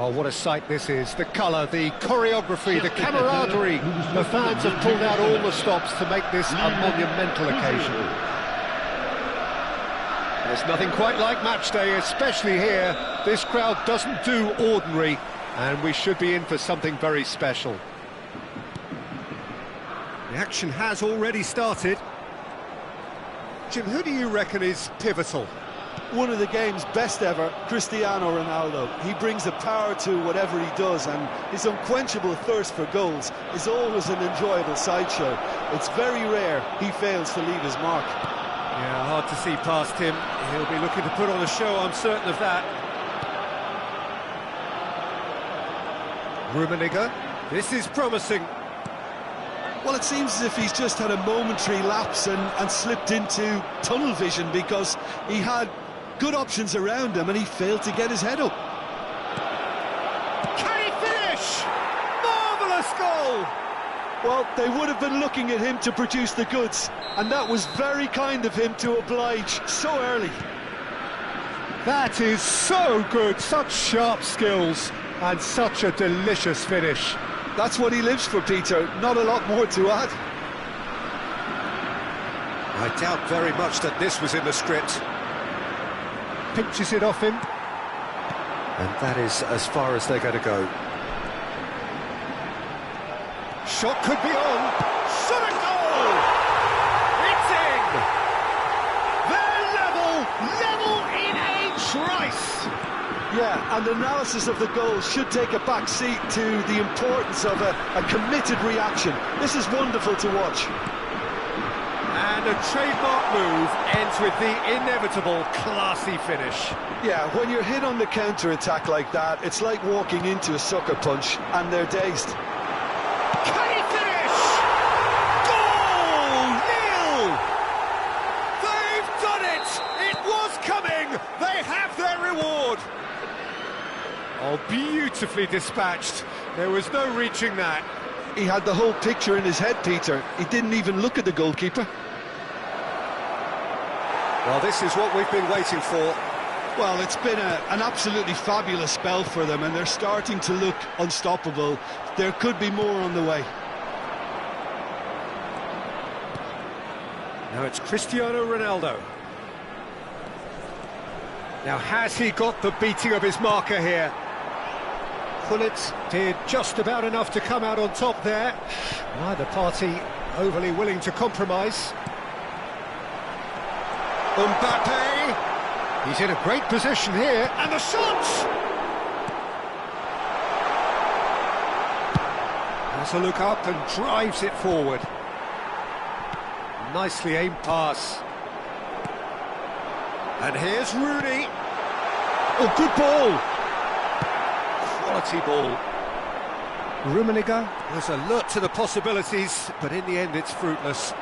Well, what a sight this is. The colour, the choreography, the camaraderie. The fans have pulled out all the stops to make this a monumental occasion. There's nothing quite like match day, especially here. This crowd doesn't do ordinary, and we should be in for something very special. The action has already started. Jim, who do you reckon is pivotal? One of the game's best ever, Cristiano Ronaldo. He brings the power to whatever he does, and his unquenchable thirst for goals is always an enjoyable sideshow. It's very rare he fails to leave his mark. Yeah, hard to see past him. He'll be looking to put on a show, I'm certain of that. Rummenigge, this is promising. Well, it seems as if he's just had a momentary lapse and slipped into tunnel vision, because he had good options around him and he failed to get his head up. Can he finish? Marvellous goal! Well, they would have been looking at him to produce the goods, and that was very kind of him to oblige so early. That is so good, such sharp skills, and such a delicious finish. That's what he lives for, Peter, not a lot more to add. I doubt very much that this was in the script. Pinches it off him. And that is as far as they're going to go. Shot could be on. Shot a goal! It's in! They're level in a trice! Yeah, and analysis of the goal should take a back seat to the importance of a committed reaction. This is wonderful to watch. And a trademark move ends with the inevitable classy finish. Yeah, when you're hit on the counter-attack like that, it's like walking into a sucker punch and they're dazed. Can he finish? Goal! Nil! They've done it! It was coming! They have their reward! Oh, beautifully dispatched. There was no reaching that. He had the whole picture in his head, Peter. He didn't even look at the goalkeeper. Well, this is what we've been waiting for. Well, it's been an absolutely fabulous spell for them, and they're starting to look unstoppable. There could be more on the way. Now it's Cristiano Ronaldo. Now, has he got the beating of his marker here? Gullit did just about enough to come out on top there. Neither party overly willing to compromise. Mbappe! He's in a great position here, and the shot! Has a look up and drives it forward. Nicely aimed pass. And here's Rooney. Oh, good ball! Quality ball. Rummenigge was alert to the possibilities, but in the end it's fruitless.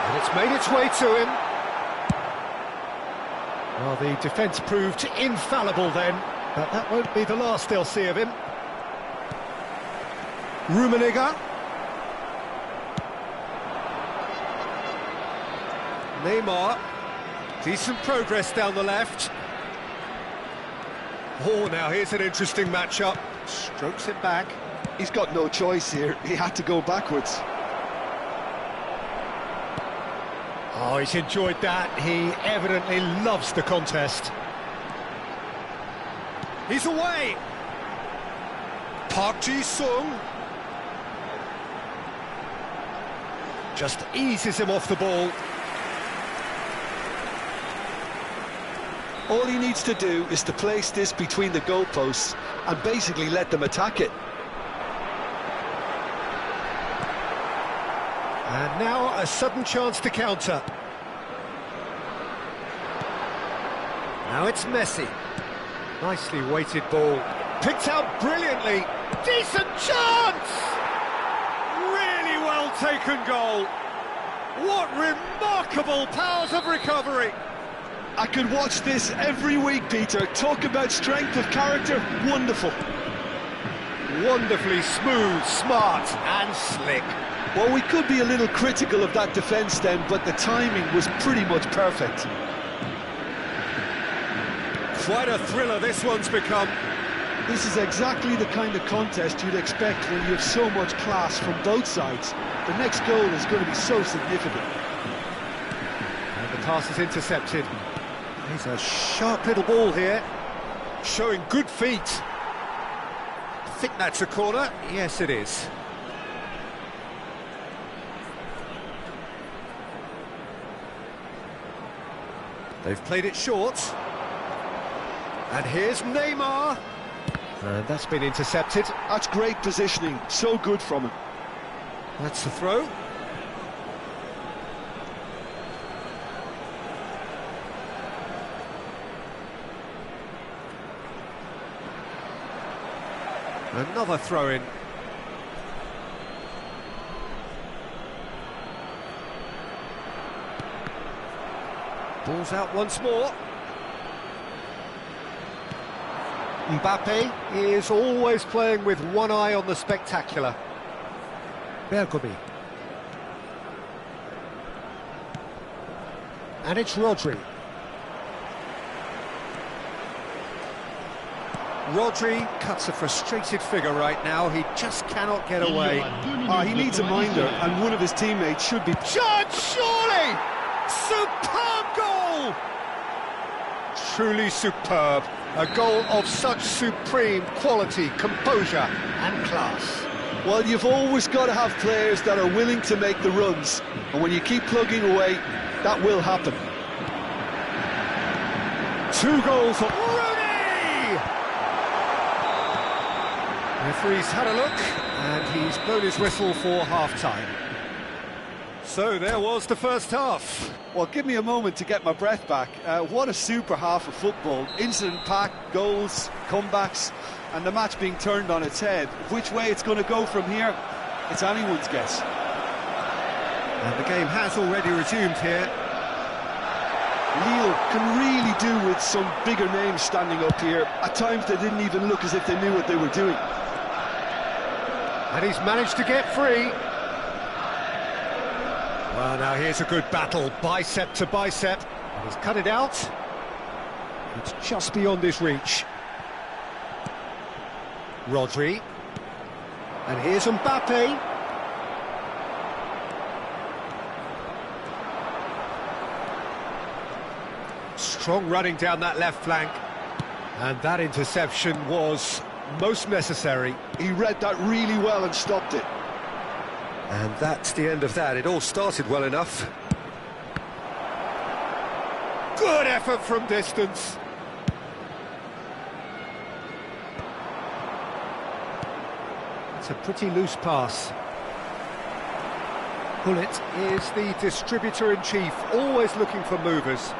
And it's made its way to him. Well, the defence proved infallible then, but that won't be the last they'll see of him. Rummenigge. Neymar. Decent progress down the left. Oh, now here's an interesting matchup. Strokes it back. He's got no choice here. He had to go backwards. Oh, he's enjoyed that. He evidently loves the contest. He's away. Park Ji-sung. Just eases him off the ball. All he needs to do is to place this between the goalposts and basically let them attack it. And now a sudden chance to counter. Now it's Messi. Nicely weighted ball. Picked out brilliantly. Decent chance! Really well taken goal. What remarkable powers of recovery. I could watch this every week, Peter. Talk about strength of character. Wonderful. Wonderfully smooth, smart and slick. Well, we could be a little critical of that defence then, but the timing was pretty much perfect. Quite a thriller this one's become. This is exactly the kind of contest you'd expect when you have so much class from both sides. The next goal is going to be so significant. And the pass is intercepted. He's a sharp little ball here, showing good feet. I think that's a corner. Yes, it is. They've played it short. And here's Neymar. And that's been intercepted. That's great positioning, so good from him. That's the throw. Another throw-in. Ball's out once more. Mbappe is always playing with one eye on the spectacular. Bergomi. And it's Rodri. Rodri cuts a frustrated figure right now. He just cannot get away. He needs a minder, and one of his teammates should be... Judge, surely! Superb goal! Truly superb. A goal of such supreme quality, composure and class. Well, you've always got to have players that are willing to make the runs, and when you keep plugging away, that will happen. 2 goals for Rooney! Referee's had a look, and he's blown his whistle for half-time. So there was the first half. Well, give me a moment to get my breath back. What a super half of football. Incident-packed, goals, comebacks, and the match being turned on its head. Which way it's going to go from here, it's anyone's guess. And the game has already resumed here. Lille can really do with some bigger names standing up here. At times they didn't even look as if they knew what they were doing. And he's managed to get free. Well, now here's a good battle, bicep to bicep. And he's cut it out. It's just beyond his reach. Rodri. And here's Mbappe. Strong running down that left flank. And that interception was most necessary. He read that really well and stopped it. And that's the end of that. It all started well enough. Good effort from distance. It's a pretty loose pass. Bullet is the distributor-in-chief, always looking for movers.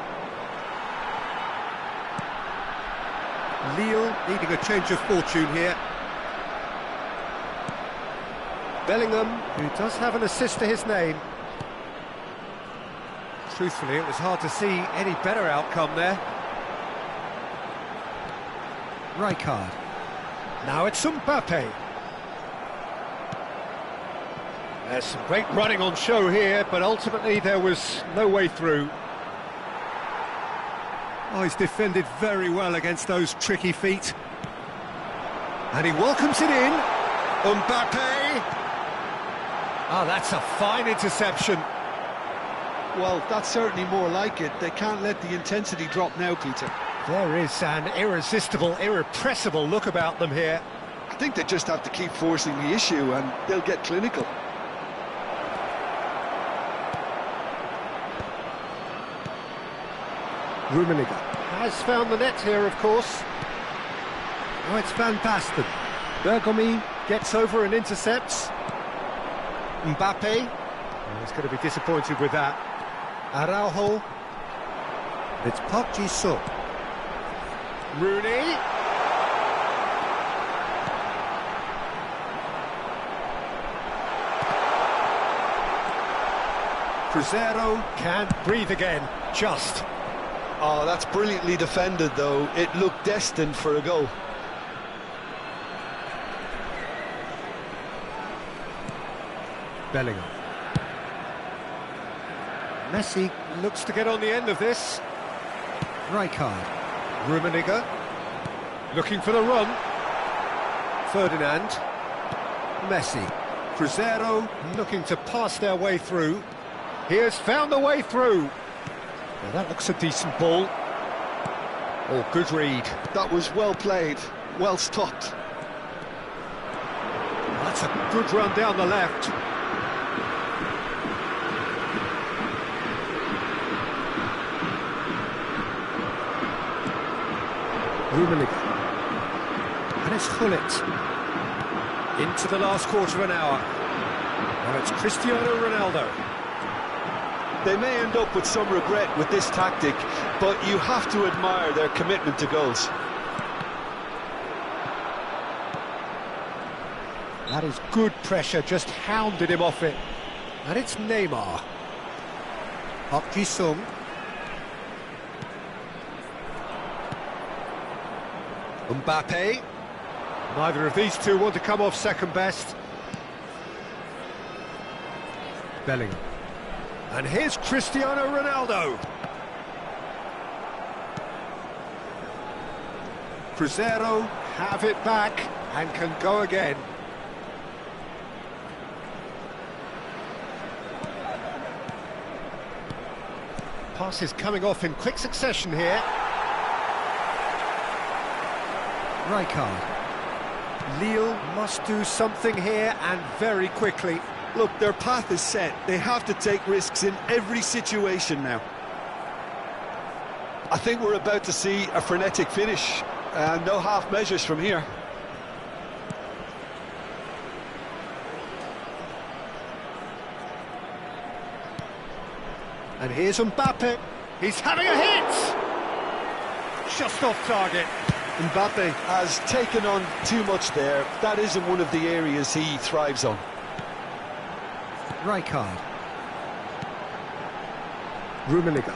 Lille needing a change of fortune here. Bellingham, who does have an assist to his name. Truthfully, it was hard to see any better outcome there. Rijkaard. Now it's Mbappe. There's some great running on show here, but ultimately there was no way through. Oh, he's defended very well against those tricky feet. And he welcomes it in. Mbappe. Oh, that's a fine interception. Well, that's certainly more like it. They can't let the intensity drop now, Peter. There is an irresistible, irrepressible look about them here. I think they just have to keep forcing the issue and they'll get clinical. Rummenigge has found the net here, of course. Oh, it's Van Basten. Bergomi gets over and intercepts. Mbappe. Oh, he's going to be disappointed with that. Araujo. It's Park Ji-sung. Rooney. Cruzeiro can't breathe again. Just. Oh, that's brilliantly defended, though. It looked destined for a goal. Bellingham. Messi looks to get on the end of this. Rijkaard. Rummenigge, looking for the run. Ferdinand, Messi, Cruzeiro looking to pass their way through. He has found the way through. Now that looks a decent ball. Oh, good read. That was well played, well stopped. That's a good run down the left. Rummenigge. And it's Gullit. Into the last quarter of an hour. Now it's Cristiano Ronaldo. They may end up with some regret with this tactic, but you have to admire their commitment to goals. That is good pressure, just hounded him off it. And it's Neymar. Park Ji-sung. Mbappe. Neither of these two want to come off second best. Bellingham. And here's Cristiano Ronaldo. Cruzeiro have it back and can go again. Passes coming off in quick succession here. Rijkaard. Lille must do something here and very quickly. Look, their path is set. They have to take risks in every situation now. I think we're about to see a frenetic finish. No half measures from here. And here's Mbappe. He's having a hit! Just off target. Mbappe has taken on too much there. That isn't one of the areas he thrives on. Rijkaard. Rummenigge.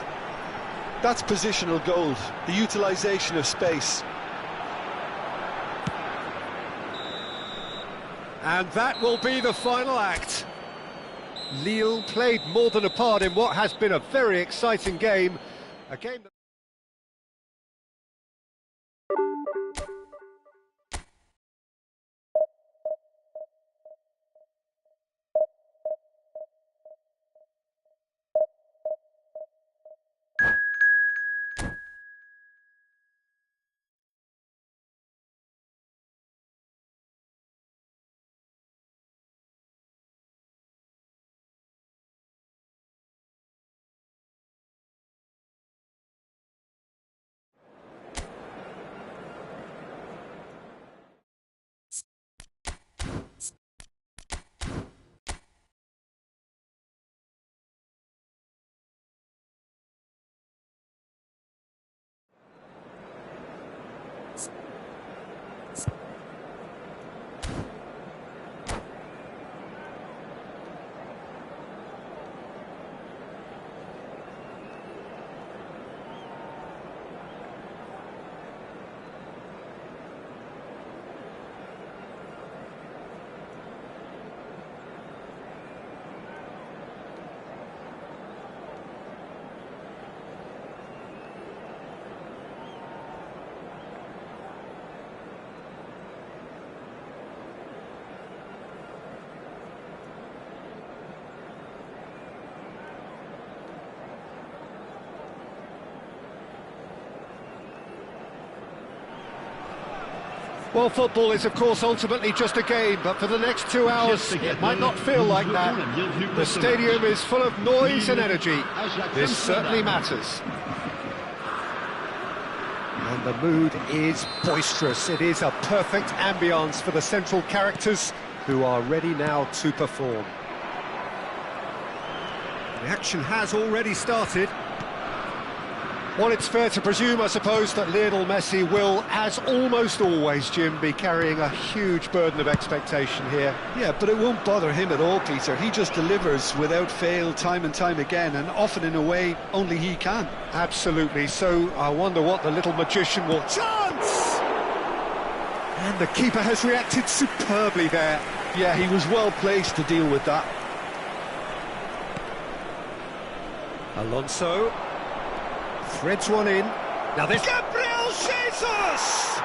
That's positional gold, the utilisation of space. And that will be the final act. Lille played more than a part in what has been a very exciting game. A game that... Well, football is, of course, ultimately just a game, but for the next 2 hours, it might not feel like that. The stadium is full of noise and energy. This certainly matters. And the mood is boisterous. It is a perfect ambience for the central characters who are ready now to perform. The action has already started. Well, it's fair to presume, I suppose, that Lionel Messi will, as almost always, Jim, be carrying a huge burden of expectation here. Yeah, but it won't bother him at all, Peter. He just delivers without fail time and time again, and often in a way only he can. Absolutely. So I wonder what the little magician will... Chance! And the keeper has reacted superbly there. Yeah, he was well placed to deal with that. Alonso threads one in. Now this... Gabriel Jesus!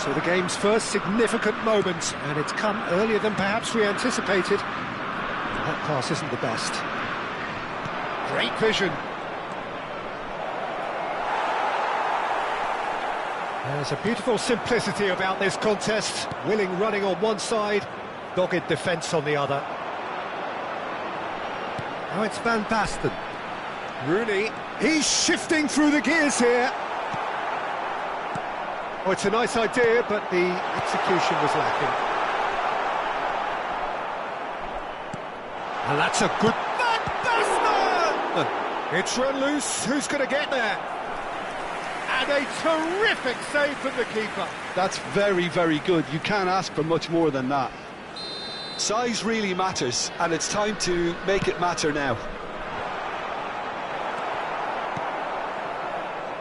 So the game's first significant moment, and it's come earlier than perhaps we anticipated. That pass isn't the best. Great vision. There's a beautiful simplicity about this contest. Willing running on one side, dogged defence on the other. Now it's Van Basten. Rooney, he's shifting through the gears here. Oh, it's a nice idea, but the execution was lacking. And that's a good... Van Basten! It's run loose, who's going to get there? And a terrific save from the keeper. That's very, very good. You can't ask for much more than that. Size really matters, and it's time to make it matter now.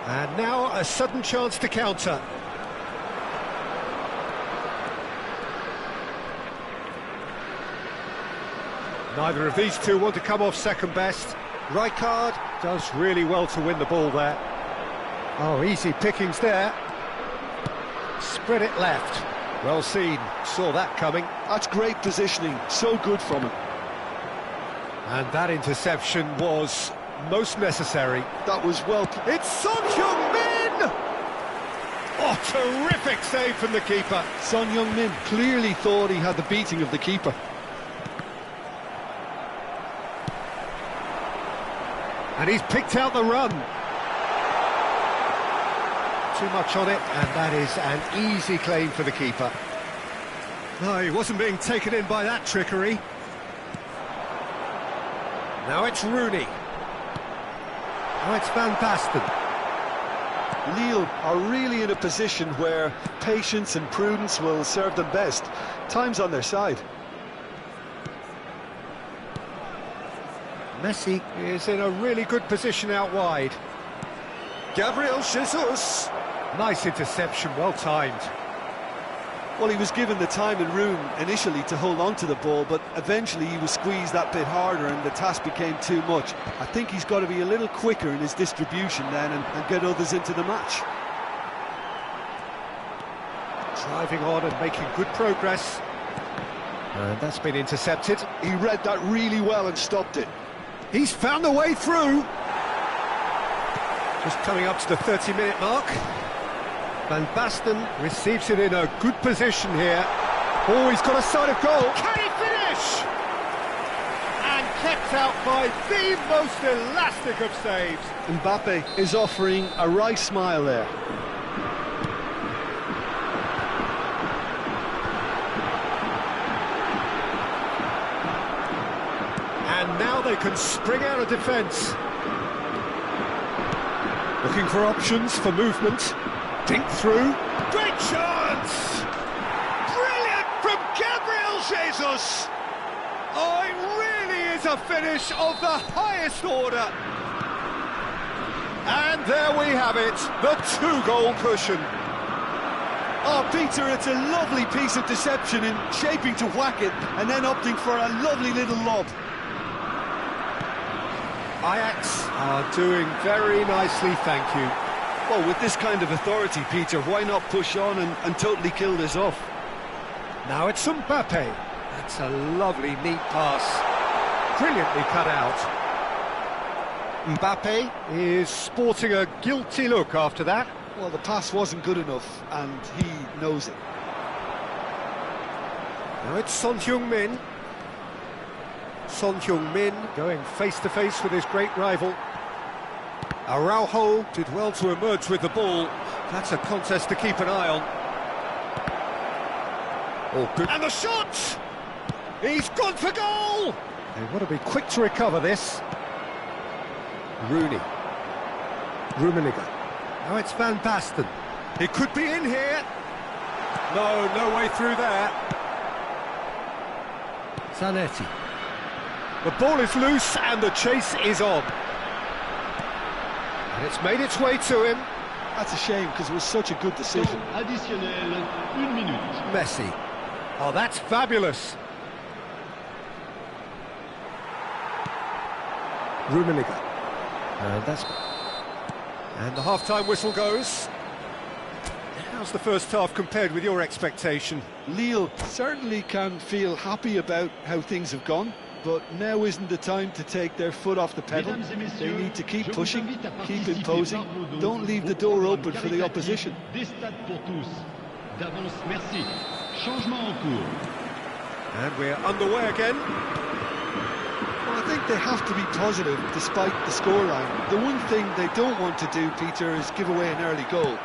And now a sudden chance to counter. Neither of these two want to come off second best. Rijkaard does really well to win the ball there. Oh, easy pickings there. Spread it left. Well seen, saw that coming. That's great positioning, so good from him. And that interception was most necessary. That was well... It's Son Heung-min! Oh, terrific save from the keeper. Son Heung-min clearly thought he had the beating of the keeper. And he's picked out the run. Too much on it, and that is an easy claim for the keeper. No, he wasn't being taken in by that trickery. Now it's Rooney. Now it's Van Basten. Lille are really in a position where patience and prudence will serve them best. Time's on their side. Messi is in a really good position out wide. Gabriel Jesus. Nice interception, well timed. Well, he was given the time and room initially to hold on to the ball, but eventually he was squeezed that bit harder and the task became too much. I think he's got to be a little quicker in his distribution then and get others into the match. Driving on and making good progress. And that's been intercepted. He read that really well and stopped it. He's found a way through. Just coming up to the 30-minute mark. Van Basten receives it in a good position here. Oh, he's got a sight of goal. Can he finish? And kept out by the most elastic of saves. Mbappe is offering a wry smile there. And now they can spring out of defence. Looking for options for movement. Dink through. Great chance! Brilliant from Gabriel Jesus! Oh, it really is a finish of the highest order. And there we have it, the two-goal cushion. Oh, Peter, it's a lovely piece of deception in shaping to whack it and then opting for a lovely little lob. Ajax are doing very nicely, thank you. Well, with this kind of authority, Peter, why not push on and totally kill this off? Now it's Mbappe. That's a lovely, neat pass. Brilliantly cut out. Mbappe is sporting a guilty look after that. Well, the pass wasn't good enough, and he knows it. Now it's Son Heung-min. Son Heung-min going face-to-face with his great rival. Araujo did well to emerge with the ball. That's a contest to keep an eye on. Oh, good. And the shot! He's gone for goal! They want to be quick to recover this. Rooney. Rummenigge. Now it's Van Basten. He could be in here. No way through there. Zanetti. The ball is loose and the chase is on. And it's made its way to him. That's a shame, because it was such a good decision. Additionnel, 1 minute. Messi. Oh, that's fabulous. Rummenigge. And the half-time whistle goes. How's the first half compared with your expectation? Lille certainly can feel happy about how things have gone, but now isn't the time to take their foot off the pedal. They need to keep pushing, keep imposing, don't leave the door open for the opposition. And we're underway again. Well, I think they have to be positive despite the scoreline. The one thing they don't want to do, Peter, is give away an early goal.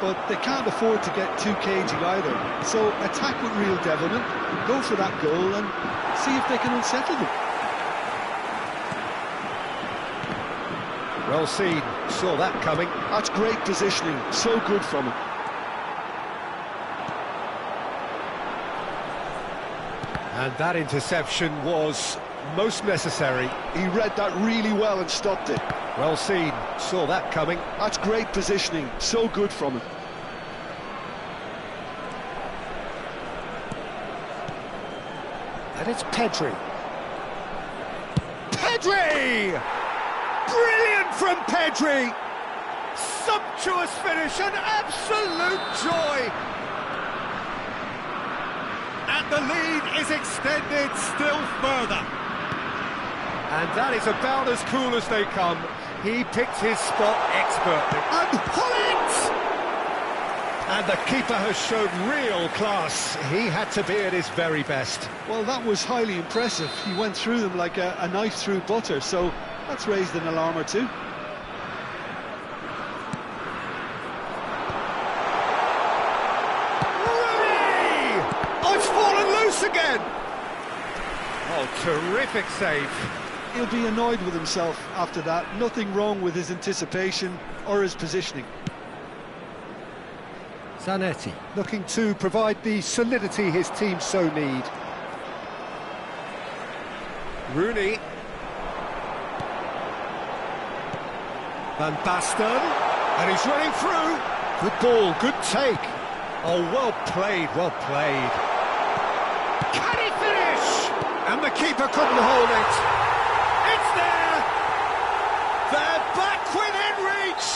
But they can't afford to get too cagey either. So attack with real devilment, go for that goal and see if they can unsettle them. Well seen, saw that coming. That's great positioning, so good from him. And that interception was most necessary. He read that really well and stopped it. Well seen, saw that coming. That's great positioning, so good from him. And it's Pedri. Pedri! Brilliant from Pedri! Sumptuous finish, an absolute joy! And the lead is extended still further. And that is about as cool as they come. He picked his spot expertly. And pull it! And the keeper has shown real class. He had to be at his very best. Well, that was highly impressive. He went through them like a knife through butter, so that's raised an alarm or two. Rooney! Oh, it's fallen loose again! Oh, terrific save. He'll be annoyed with himself after that. Nothing wrong with his anticipation or his positioning. Zanetti looking to provide the solidity his team so need. Rooney. Van Basten. And he's running through. Good ball, good take. Oh, well played, well played. Can he finish? And the keeper couldn't hold it. It's there! They're back within reach!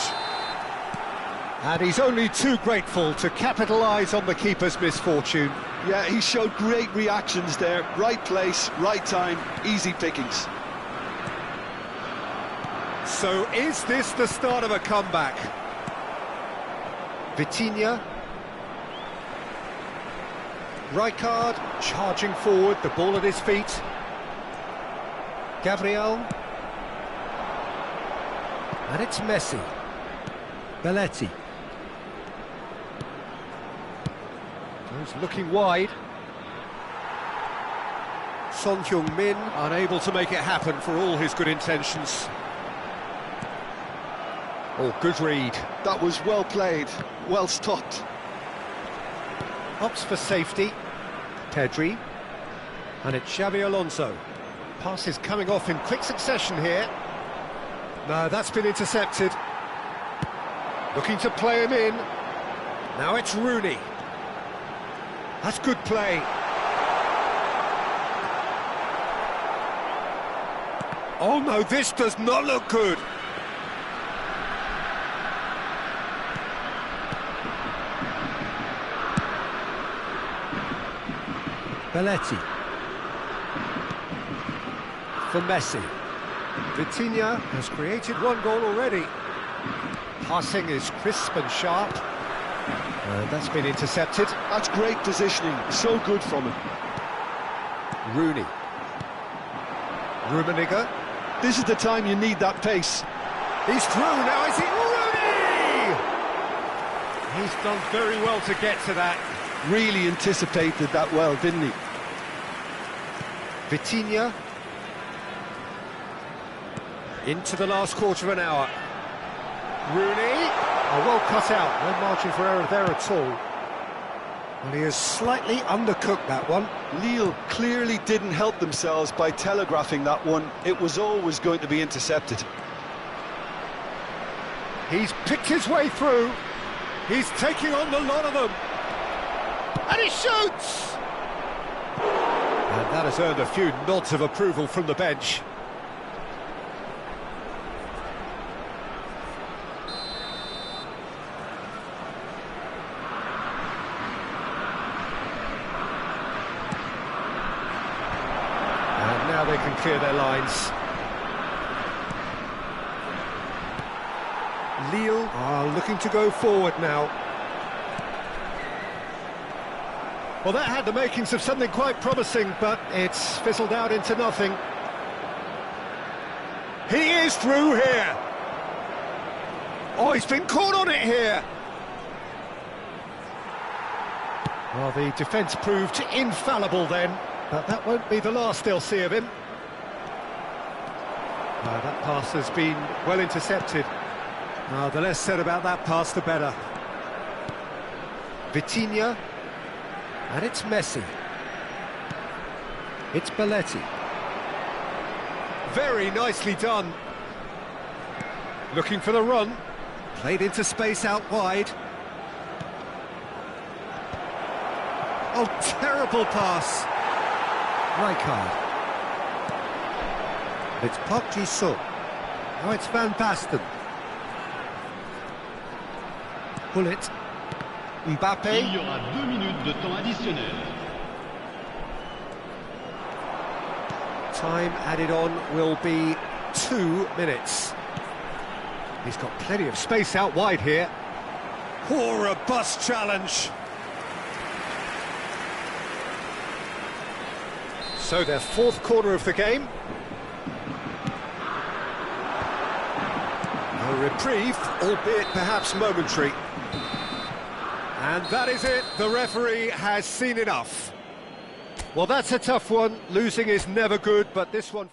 And he's only too grateful to capitalise on the keeper's misfortune. Yeah, he showed great reactions there. Right place, right time, easy pickings. So is this the start of a comeback? Vitinha. Rijkaard charging forward, the ball at his feet. Gabriel. And it's Messi. Belletti. He's looking wide. Son Heung-min unable to make it happen for all his good intentions. Oh, good read. That was well played, well stopped. Opts for safety. Pedri. And it's Xabi Alonso. Passes coming off in quick succession here. No, that's been intercepted. Looking to play him in. Now it's Rooney. That's good play. Oh no, this does not look good. Belletti. For Messi. Vitinha has created one goal already. Passing is crisp and sharp. That's been intercepted. That's great positioning, so good from him. Rooney. Rummenigge. This is the time you need that pace. He's through, now is it Rooney? He's done very well to get to that. Really anticipated that well, didn't he? Vitinha. Into the last quarter of an hour. Rooney. Oh, well cut out, no margin for error there at all. Well, he has slightly undercooked that one. Lille clearly didn't help themselves by telegraphing that one. It was always going to be intercepted. He's picked his way through. He's taking on the lot of them. And he shoots! And that has earned a few nods of approval from the bench. clear their lines. Lille are looking to go forward now. Well, that had the makings of something quite promising, but it's fizzled out into nothing. He is through here. Oh, he's been caught on it here. Well, the defence proved infallible then, but that won't be the last they'll see of him. That pass has been well intercepted. The less said about that pass, the better. Vitinha, and it's Messi. It's Belletti. Very nicely done. Looking for the run. Played into space out wide. Oh, terrible pass. Rijkaard. It's Park Ji-sung. Now it's Van Basten. Bullet. Mbappé. Il y aura 2 minutes de temps additionnel. Time added on will be 2 minutes. He's got plenty of space out wide here. Oh, a robust challenge. So their fourth quarter of the game. A reprieve, albeit perhaps momentary. And that is it, the referee has seen enough. Well, that's a tough one, losing is never good, but this one...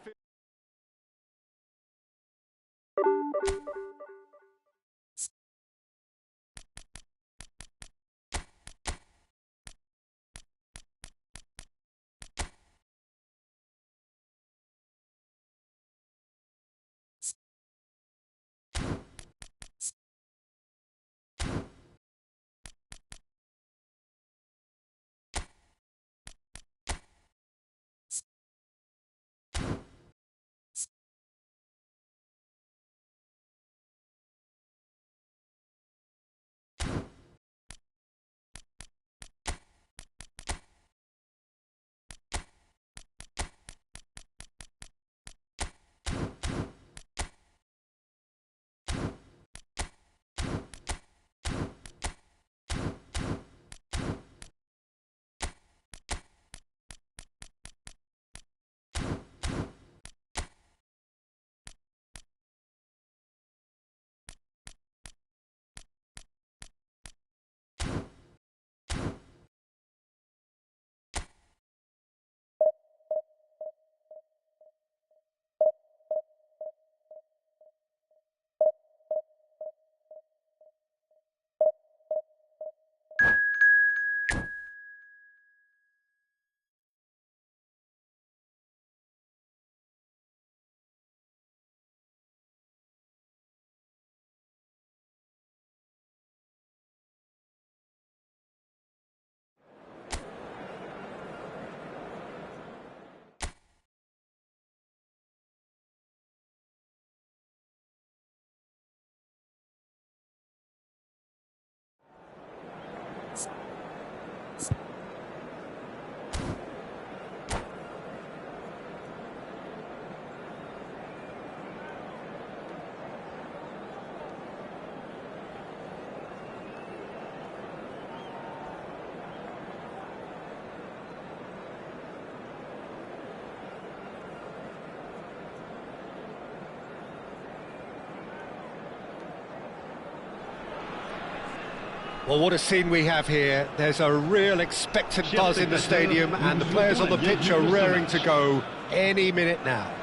Well, what a scene we have here. There's a real expectant buzz in the stadium and the players on the pitch are raring to go any minute now.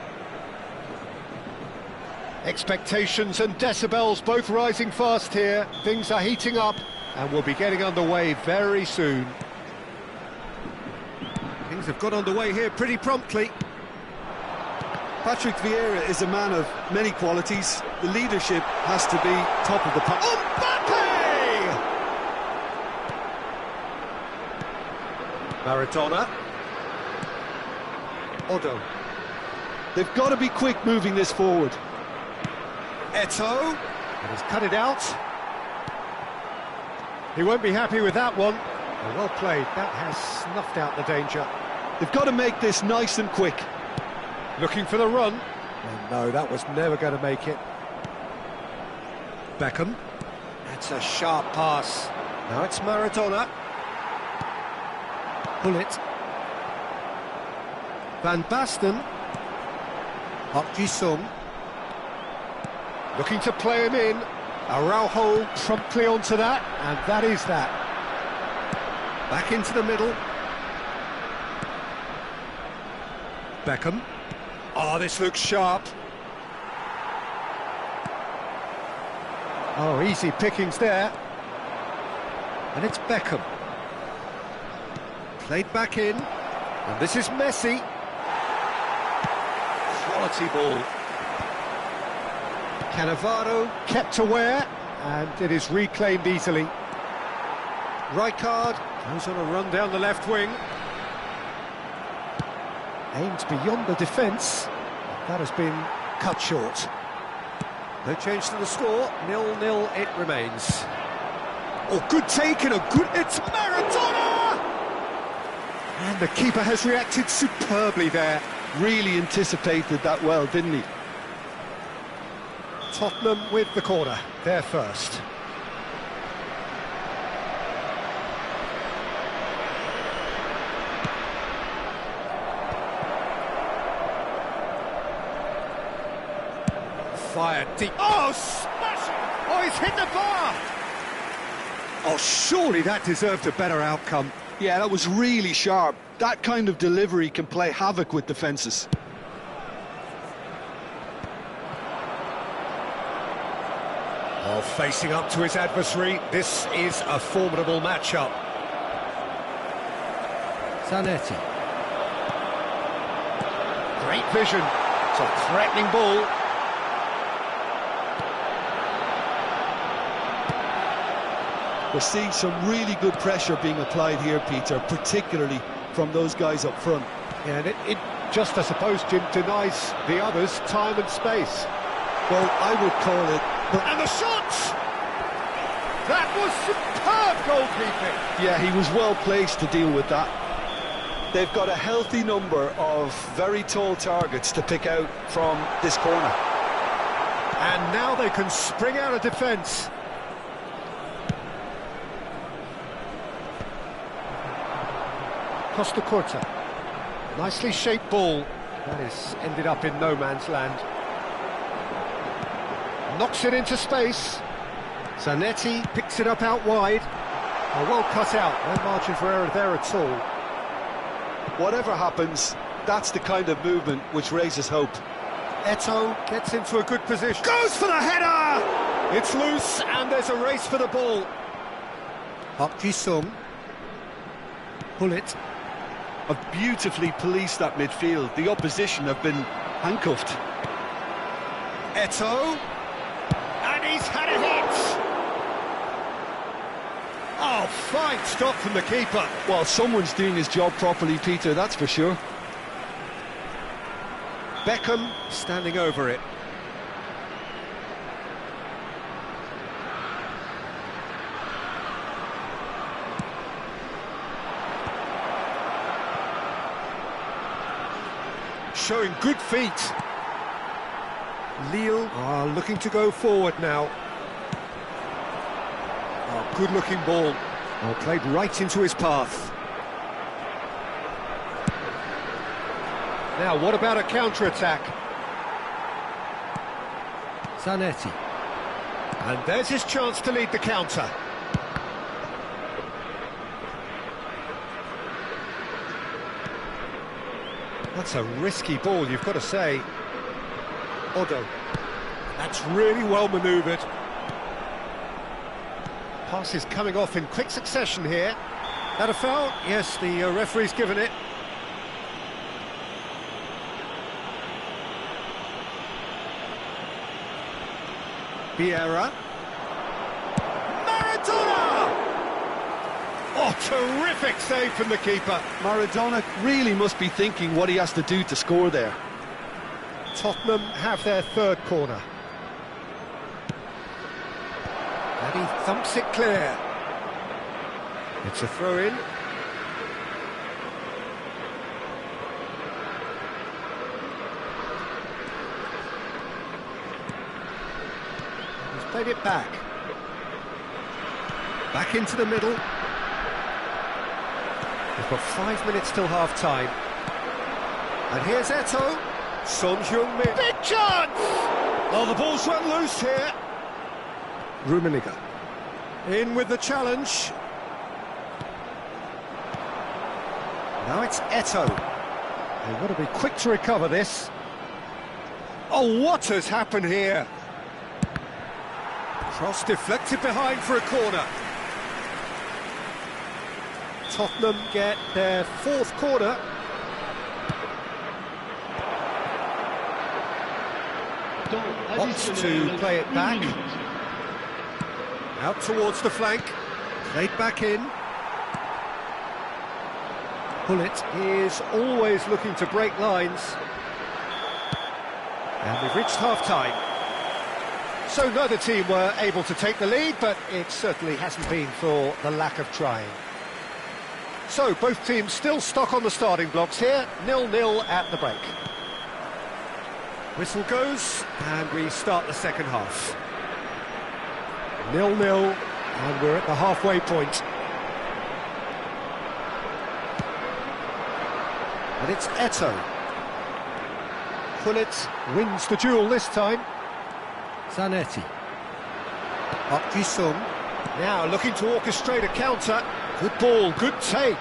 Expectations and decibels both rising fast here. Things are heating up and we'll be getting underway very soon. Things have got underway here pretty promptly. Patrick Vieira is a man of many qualities. The leadership has to be top of the pile. Mbappé! Maradona. Odo. They've got to be quick moving this forward. Eto'o. And he's cut it out. He won't be happy with that one. Well played. That has snuffed out the danger. They've got to make this nice and quick. Looking for the run. And no, that was never going to make it. Beckham. That's a sharp pass. Now it's Maradona. Bullet. Van Basten. Park Ji-sung. Looking to play him in. Araujo promptly onto that, and that is that. Back into the middle. Beckham. Oh, this looks sharp. Oh, easy pickings there. And it's Beckham. Played back in. And this is Messi. Quality ball. Cannavaro kept aware, and it is reclaimed easily. Rijkaard goes on a run down the left wing. Aimed beyond the defence. That has been cut short. No change to the score. 0-0 it remains. Oh, good take and a good... It's Maradona! And the keeper has reacted superbly there. Really anticipated that well, didn't he? Tottenham with the corner. They're first. Fired deep. Oh, smashing! Oh, he's hit the bar! Oh, surely that deserved a better outcome. Yeah, that was really sharp. That kind of delivery can play havoc with defences. Oh, facing up to his adversary, this is a formidable matchup. Zanetti. Great vision. It's a threatening ball. We're seeing some really good pressure being applied here, Peter, particularly from those guys up front. Yeah, and it just, I suppose, Jim, denies the others time and space. Well, I would call it... And the shots! That was superb goalkeeping! Yeah, he was well placed to deal with that. They've got a healthy number of very tall targets to pick out from this corner. And now they can spring out of defence. Costa Curta. Nicely shaped ball. That is ended up in no man's land. Knocks it into space. Zanetti picks it up out wide. Oh, well cut out. No margin for error there at all. Whatever happens, that's the kind of movement which raises hope. Eto'o gets into a good position. Goes for the header! It's loose and there's a race for the ball. Park Ji-sung. Bullet. Have beautifully policed that midfield. The opposition have been handcuffed. Eto'o. And he's had a hit! Oh, fine stop from the keeper. Well, someone's doing his job properly, Peter, that's for sure. Beckham standing over it. Showing good feet. Lille are looking to go forward now. Oh, good-looking ball. Oh, played right into his path. Now, what about a counter-attack? Zanetti. And there's his chance to lead the counter. That's a risky ball, you've got to say. Odo. That's really well manoeuvred. Pass is coming off in quick succession here. That a foul? Yes, the referee's given it. Vieira. Maradona! Oh, terrific save from the keeper. Maradona really must be thinking what he has to do to score there. Tottenham have their third corner. And he thumps it clear. It's a throw-in. Played it back. Back into the middle. We've got 5 minutes till half-time. And here's Eto'o. Son Heung-min. Big chance! Oh, the ball's run loose here. Rummenigge. In with the challenge. Now it's Eto'o. They've got to be quick to recover this. Oh, what has happened here? Cross deflected behind for a corner. Tottenham get their 4th corner. Wants to play it back. Out towards the flank. Played back in. Pullet is always looking to break lines. And we've reached half-time. So neither team were able to take the lead, but it certainly hasn't been for the lack of trying. So both teams still stuck on the starting blocks here, 0-0 at the break. Whistle goes, and we start the second half. 0-0, and we're at the halfway point. And it's Eto'o. Pullet wins the duel this time. Zanetti. Park Ji-sung. Now looking to orchestrate a counter. Good ball, good take.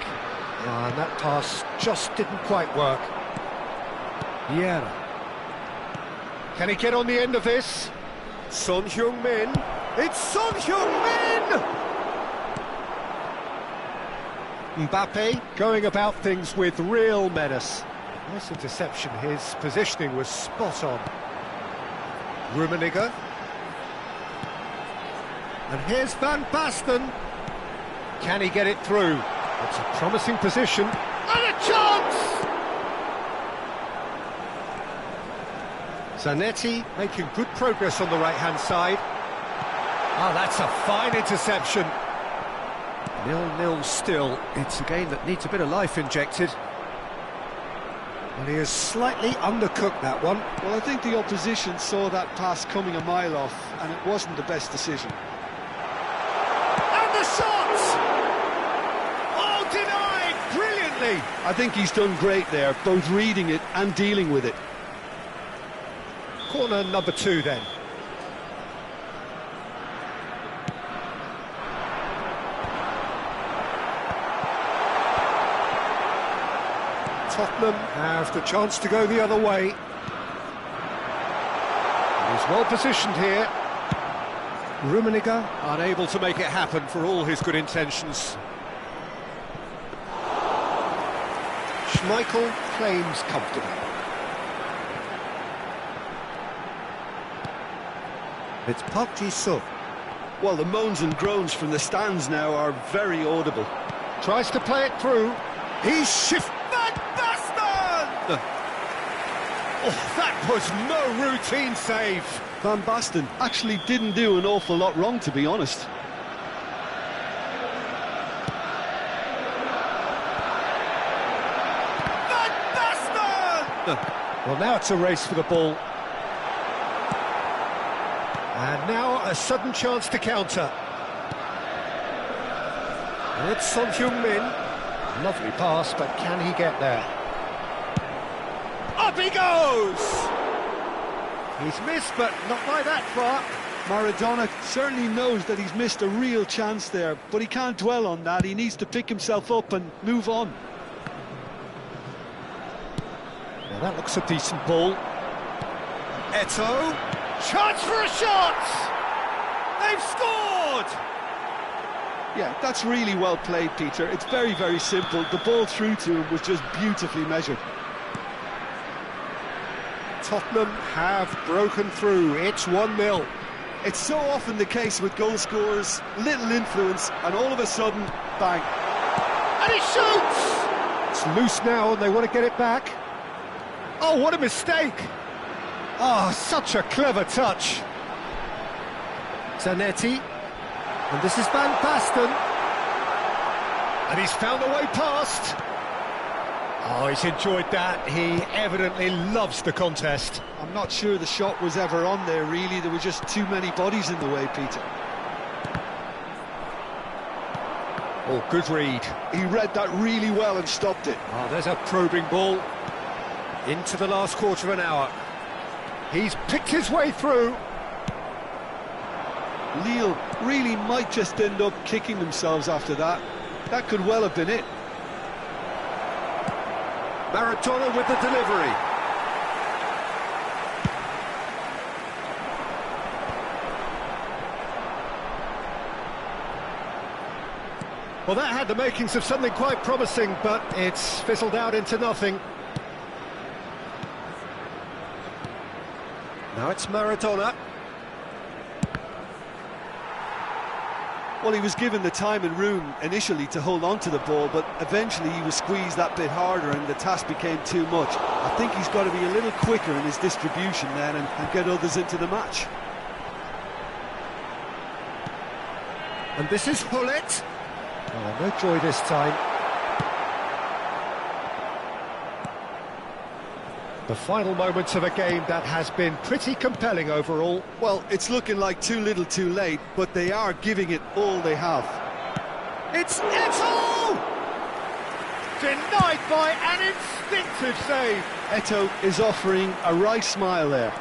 And that pass just didn't quite work. Vieira. Can he get on the end of this? Son Heung-min. It's Son Heung-min! Mbappe going about things with real menace. Nice interception, his positioning was spot on. Rummenigge. And here's Van Basten. Can he get it through? It's a promising position. And a chance! Zanetti making good progress on the right-hand side. Ah, that's a fine interception. 0-0 still. It's a game that needs a bit of life injected. And he has slightly undercooked that one. Well, I think the opposition saw that pass coming a mile off, and it wasn't the best decision. And the shot! Oh, denied brilliantly! I think he's done great there, both reading it and dealing with it. Corner number 2 then. Tottenham have the chance to go the other way. He's well positioned here. Rummenigge unable to make it happen for all his good intentions. Schmeichel claims comfortably. It's Park Ji-sung. Well, the moans and groans from the stands now are very audible. Tries to play it through. He's shifted. Van Basten! Oh, that was no routine save. Van Basten actually didn't do an awful lot wrong, to be honest. Van Basten! Well, now it's a race for the ball. And now a sudden chance to counter. And it's Son Heung-min. Lovely pass, but can he get there? Up he goes! He's missed, but not by that far. Maradona certainly knows that he's missed a real chance there, but he can't dwell on that. He needs to pick himself up and move on. Now that looks a decent ball. Eto'o. Chance for a shot! They've scored! Yeah, that's really well played, Peter. It's very, very simple. The ball through to him was just beautifully measured. Tottenham have broken through. It's 1-0. It's so often the case with goal scorers, little influence, and all of a sudden, bang. And he shoots! It's loose now and they want to get it back. Oh, what a mistake! Oh, such a clever touch. Zanetti. And this is Van Basten. And he's found a way past. Oh, he's enjoyed that. He evidently loves the contest. I'm not sure the shot was ever on there, really. There were just too many bodies in the way, Peter. Oh, good read. He read that really well and stopped it. Oh, there's a probing ball into the last quarter of an hour. He's picked his way through. Lille really might just end up kicking themselves after that. That could well have been it. Maradona with the delivery. Well, that had the makings of something quite promising, but it's fizzled out into nothing. Now it's Maradona. Well, he was given the time and room initially to hold on to the ball, but eventually he was squeezed that bit harder and the task became too much. I think he's got to be a little quicker in his distribution then and get others into the match. And this is Hullet. Oh, no joy this time. The final moments of a game that has been pretty compelling overall. Well, it's looking like too little too late, but they are giving it all they have. It's Eto'o! Denied by an instinctive save. Eto'o is offering a wry smile there.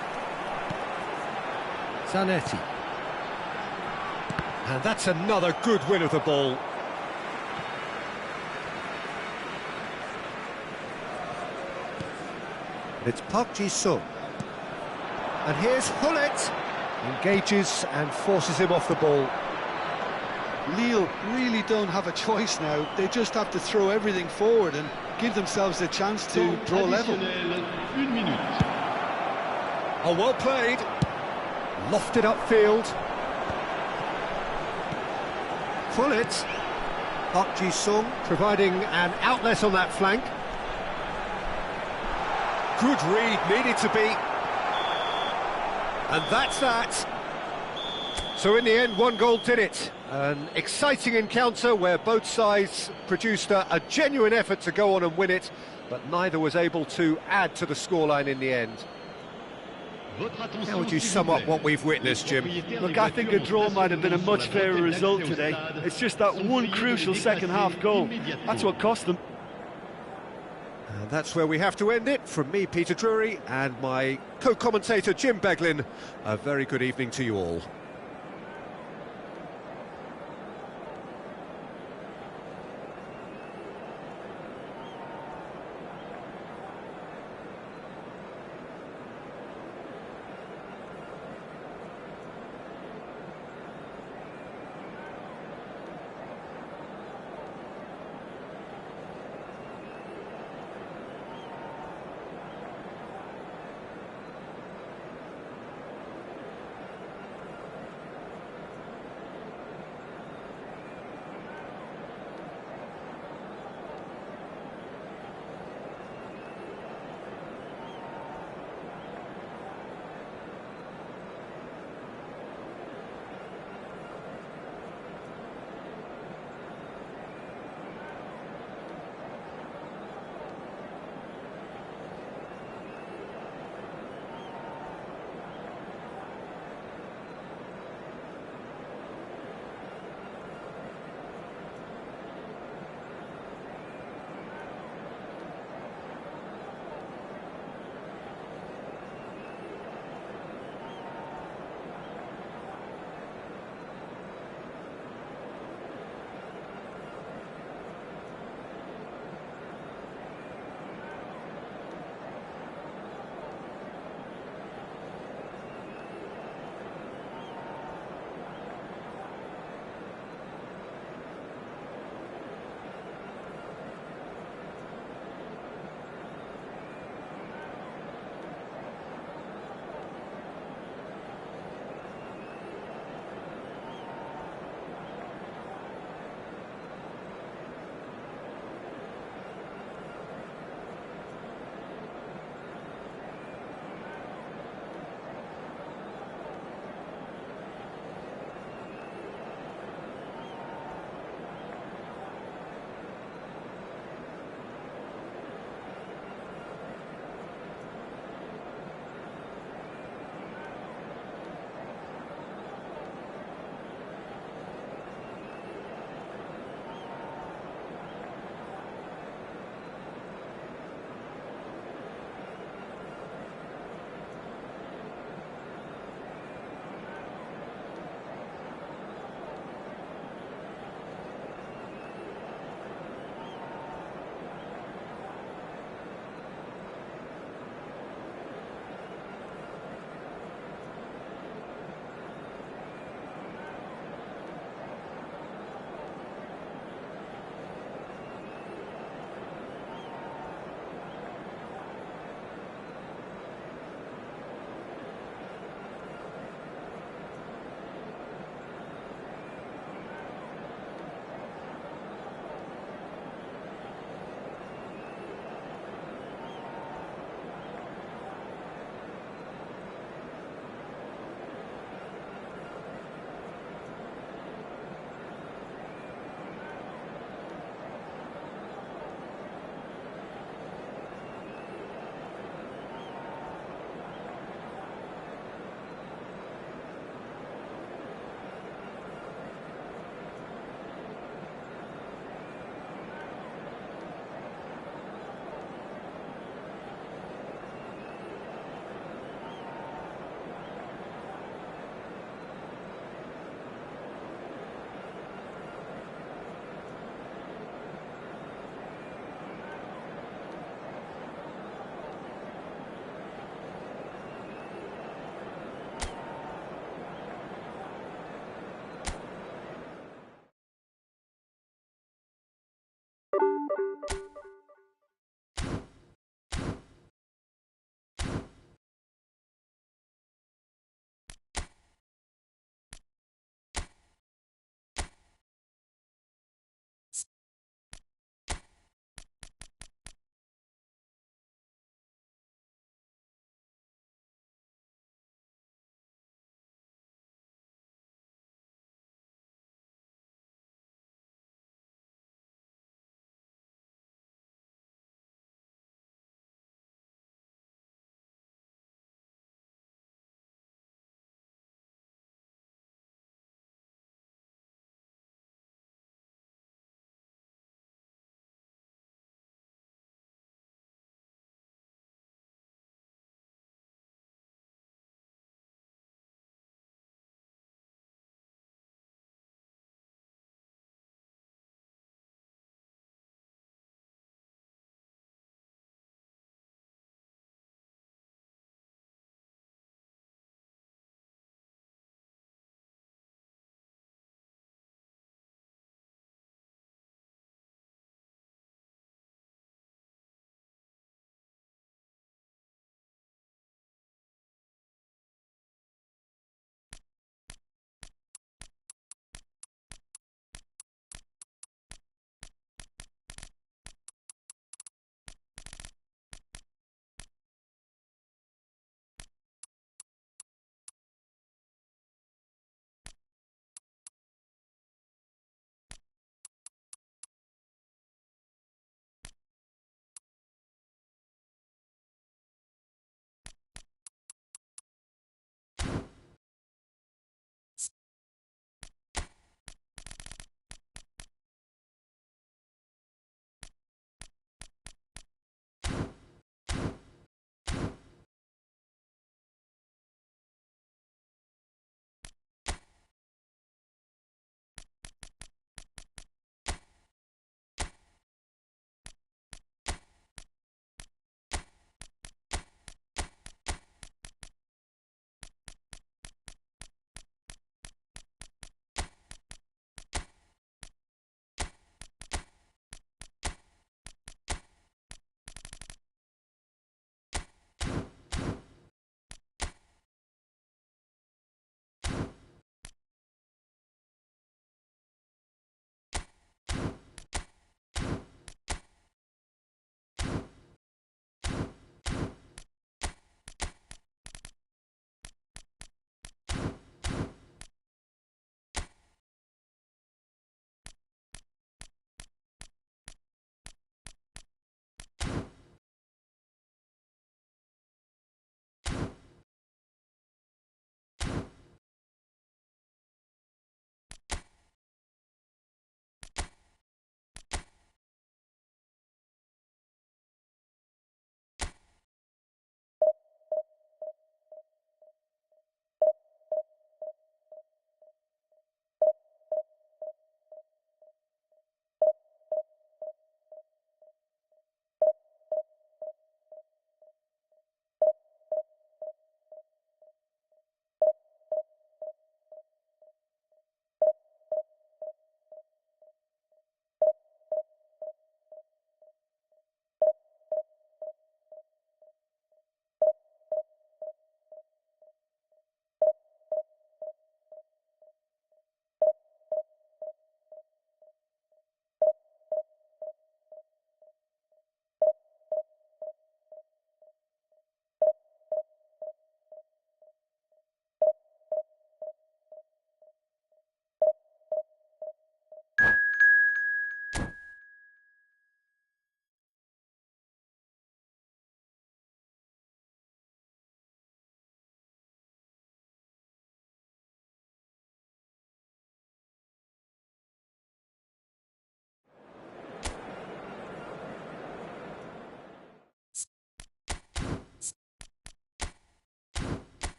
Zanetti. And that's another good win of the ball. It's Park Ji-sung. And here's Hullet. Engages and forces him off the ball. Lille really don't have a choice now. They just have to throw everything forward and give themselves a chance to draw level. Oh, well played. Lofted upfield. Hullet. Park Ji-sung providing an outlet on that flank. Good read, needed to be. And that's that. So in the end, one goal did it. An exciting encounter where both sides produced a genuine effort to go on and win it, but neither was able to add to the scoreline in the end. How would you sum up what we've witnessed, Jim? Look, I think a draw might have been a much fairer result today. It's just that one crucial second-half goal. That's what cost them. And that's where we have to end it. From me, Peter Drury, and my co-commentator, Jim Beglin, a very good evening to you all.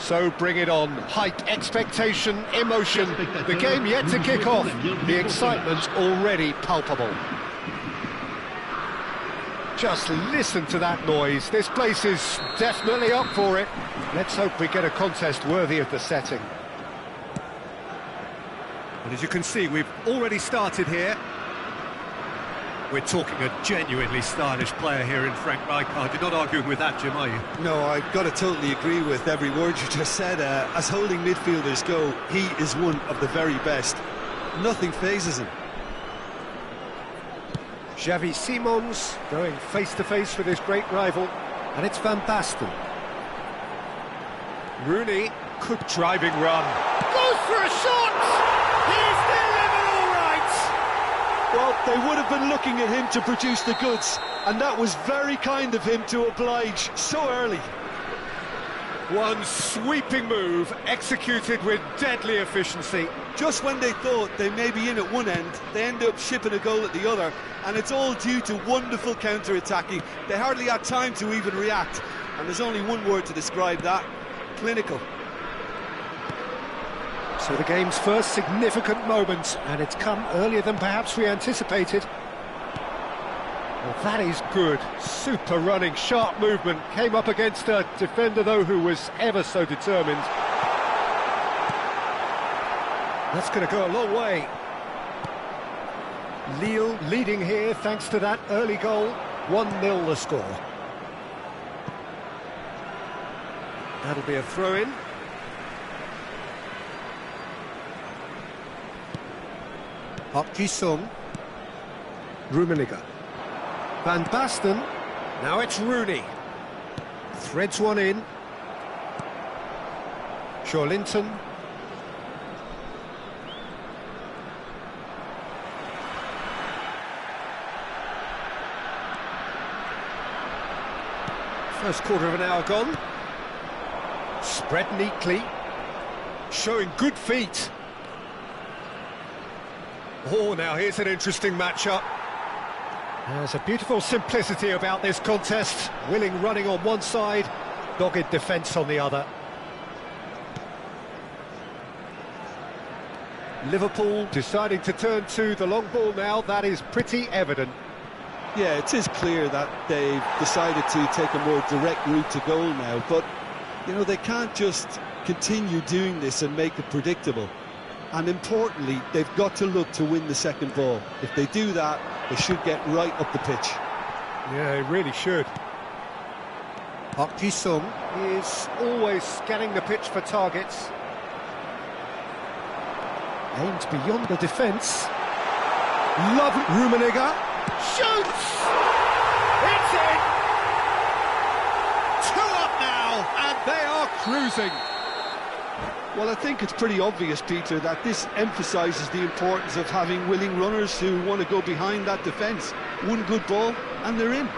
So bring it on. Hype, expectation, emotion. The game yet to kick off. The excitement already palpable. Just listen to that noise. This place is definitely up for it. Let's hope we get a contest worthy of the setting. And as you can see, we've already started here. We're talking a genuinely stylish player here in Frank Rijkaard. You're not arguing with that, Jim, are you? No, I've got to totally agree with every word you just said. As holding midfielders go, he is one of the very best. Nothing phases him. Xavi Simons going face-to-face with his great rival, and it's Van Basten. Rooney, good driving run. Goes for a shot! He's delivered all right! Well, they would have been looking at him to produce the goods, and that was very kind of him to oblige so early. One sweeping move, executed with deadly efficiency. Just when they thought they may be in at one end, they end up shipping a goal at the other, and it's all due to wonderful counter-attacking. They hardly had time to even react, and there's only one word to describe that: clinical. So the game's first significant moment, and it's come earlier than perhaps we anticipated. Well, that is good. Super running, sharp movement. Came up against a defender, though, who was ever so determined. That's going to go a long way. Lille leading here thanks to that early goal. 1-0 the score. That'll be a throw-in. Park Ji-sung. Rummenigge. Van Basten. Now it's Rooney. Threads one in. Linton. First quarter of an hour gone. Spread neatly. Showing good feet. Oh, now here's an interesting matchup. There's a beautiful simplicity about this contest. Willing running on one side, dogged defence on the other. Liverpool deciding to turn to the long ball now. That is pretty evident. Yeah, it is clear that they've decided to take a more direct route to goal now, but, you know, they can't just continue doing this and make it predictable. And importantly, they've got to look to win the second ball. If they do that, they should get right up the pitch. Yeah, they really should. Park Ji-sung is always scanning the pitch for targets. Aims beyond the defence. Love Rummenigge. Shoots! It's in! 2 up now, and they are cruising. Well, I think it's pretty obvious, Peter, that this emphasises the importance of having willing runners who want to go behind that defence. One good ball, and they're in.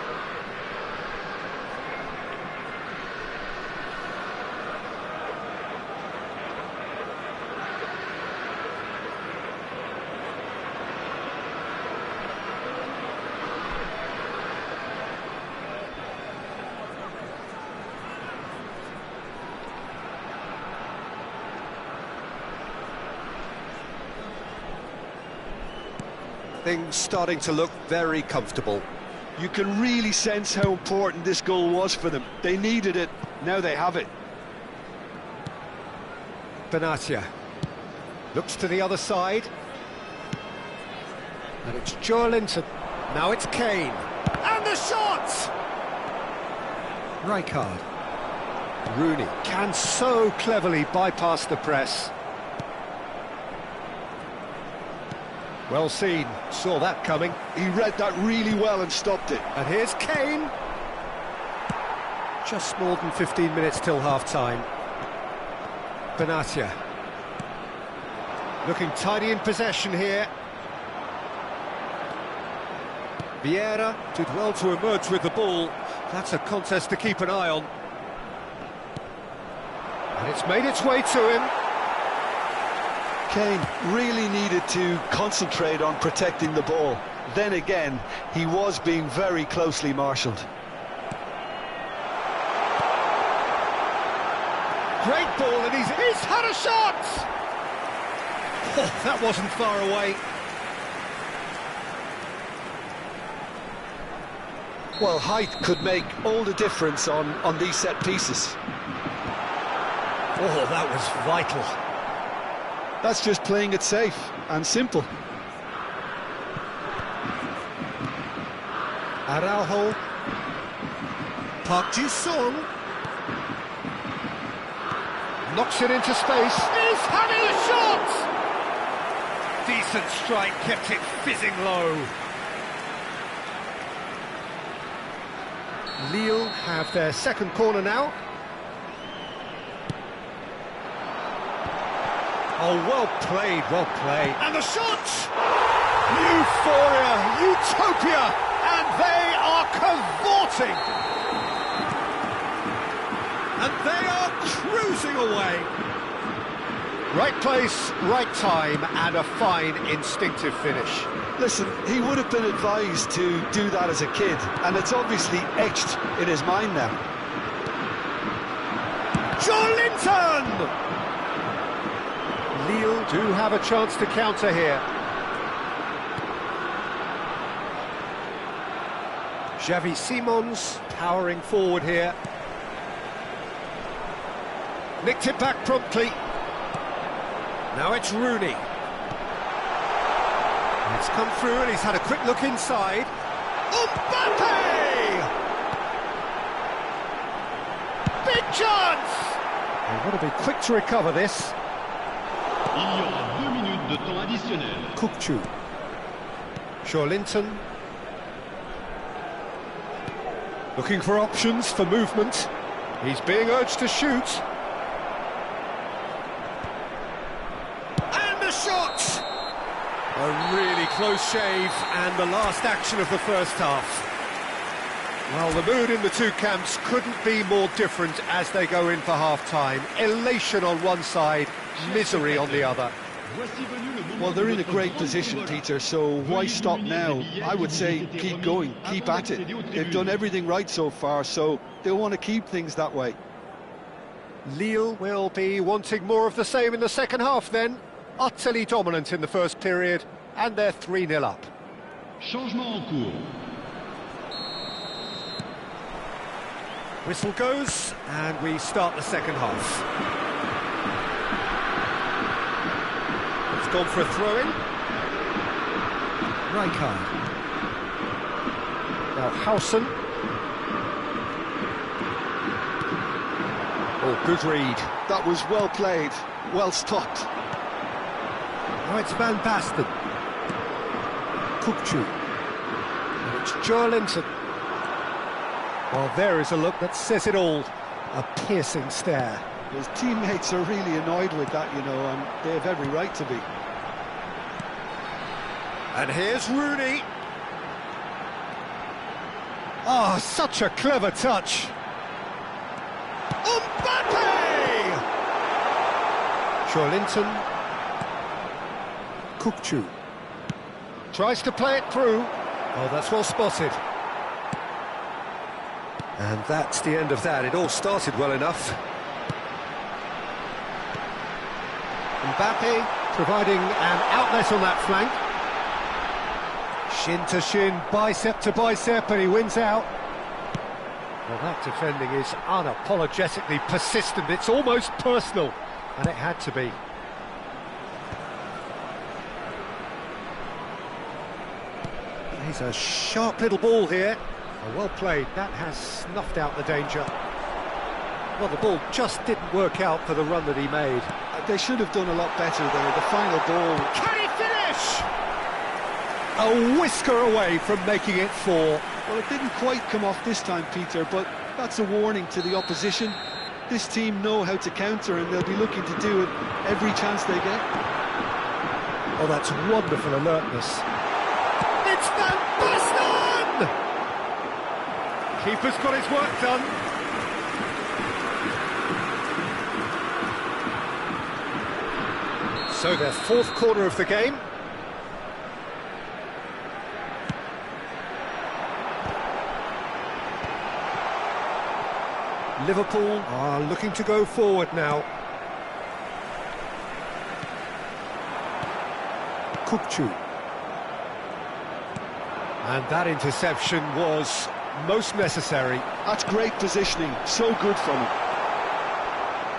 Things starting to look very comfortable. You can really sense how important this goal was for them. They needed it, now they have it. Benatia looks to the other side. And it's Linton. Now it's Kane. And the shot! Rijkaard. Rooney can so cleverly bypass the press. Well seen, saw that coming. He read that really well and stopped it. And here's Kane. Just more than 15 minutes till half-time. Benatia. Looking tidy in possession here. Vieira did well to emerge with the ball. That's a contest to keep an eye on. And it's made its way to him. Kane really needed to concentrate on protecting the ball. Then again, he was being very closely marshalled. Great ball, and he's had a shot! Oh, that wasn't far away. Well, height could make all the difference on these set pieces. Oh, that was vital. That's just playing it safe and simple. Araujo. Park Ji-sung. Knocks it into space. He's having a shot! Decent strike, kept it fizzing low. Lille have their second corner now. Oh, well played, well played. And the shot! Euphoria, utopia, and they are cavorting. And they are cruising away. Right place, right time, and a fine instinctive finish. Listen, he would have been advised to do that as a kid, and it's obviously etched in his mind now. Joelinton! Lille do have a chance to counter here. Xavi Simons powering forward here. Nicked it back promptly. Now it's Rooney. It's come through and he's had a quick look inside. Mbappe! Big chance! They've got to be quick to recover this. Il y aura 2 minutes de temps additionnel. Kukçu. Joelinton. Looking for options for movement. He's being urged to shoot. And the shot! A really close shave, and the last action of the first half. Well, the mood in the two camps couldn't be more different as they go in for half-time. Elation on one side, misery on the other. Well, they're in a great position, Peter, so why stop now? I would say keep going, keep at it. They've done everything right so far, so they'll want to keep things that way. Lille will be wanting more of the same in the second half then. Utterly dominant in the first period, and they're 3-0 up. Changement en cours. Whistle goes, and we start the second half. It's gone for a throw-in. Rijkaard. Now Howson. Oh, good read. That was well played, well stopped. Now it's Van Basten. Kukçu. And it's Joelinton. Well, there is a look that says it all. A piercing stare. His teammates are really annoyed with that, you know, and they have every right to be. And here's Rooney. Oh, such a clever touch. Mbappe! Joelinton. Kukçu. Tries to play it through. Oh, that's well spotted. And that's the end of that. It all started well enough. Mbappe providing an outlet on that flank. Shin to shin, bicep to bicep, and he wins out. Well, that defending is unapologetically persistent. It's almost personal, and it had to be. He's a sharp little ball here. Oh, well played. That has snuffed out the danger. Well, the ball just didn't work out for the run that he made. They should have done a lot better there. The final ball. Can he finish? A whisker away from making it 4. Well, it didn't quite come off this time, Peter, but that's a warning to the opposition. This team know how to counter, and they'll be looking to do it every chance they get. Oh, that's wonderful alertness. It's Van Basten! Keeper's got his work done. So their fourth corner of the game. Liverpool are looking to go forward now. Kukçu. And that interception was most necessary. That's great positioning, so good from him.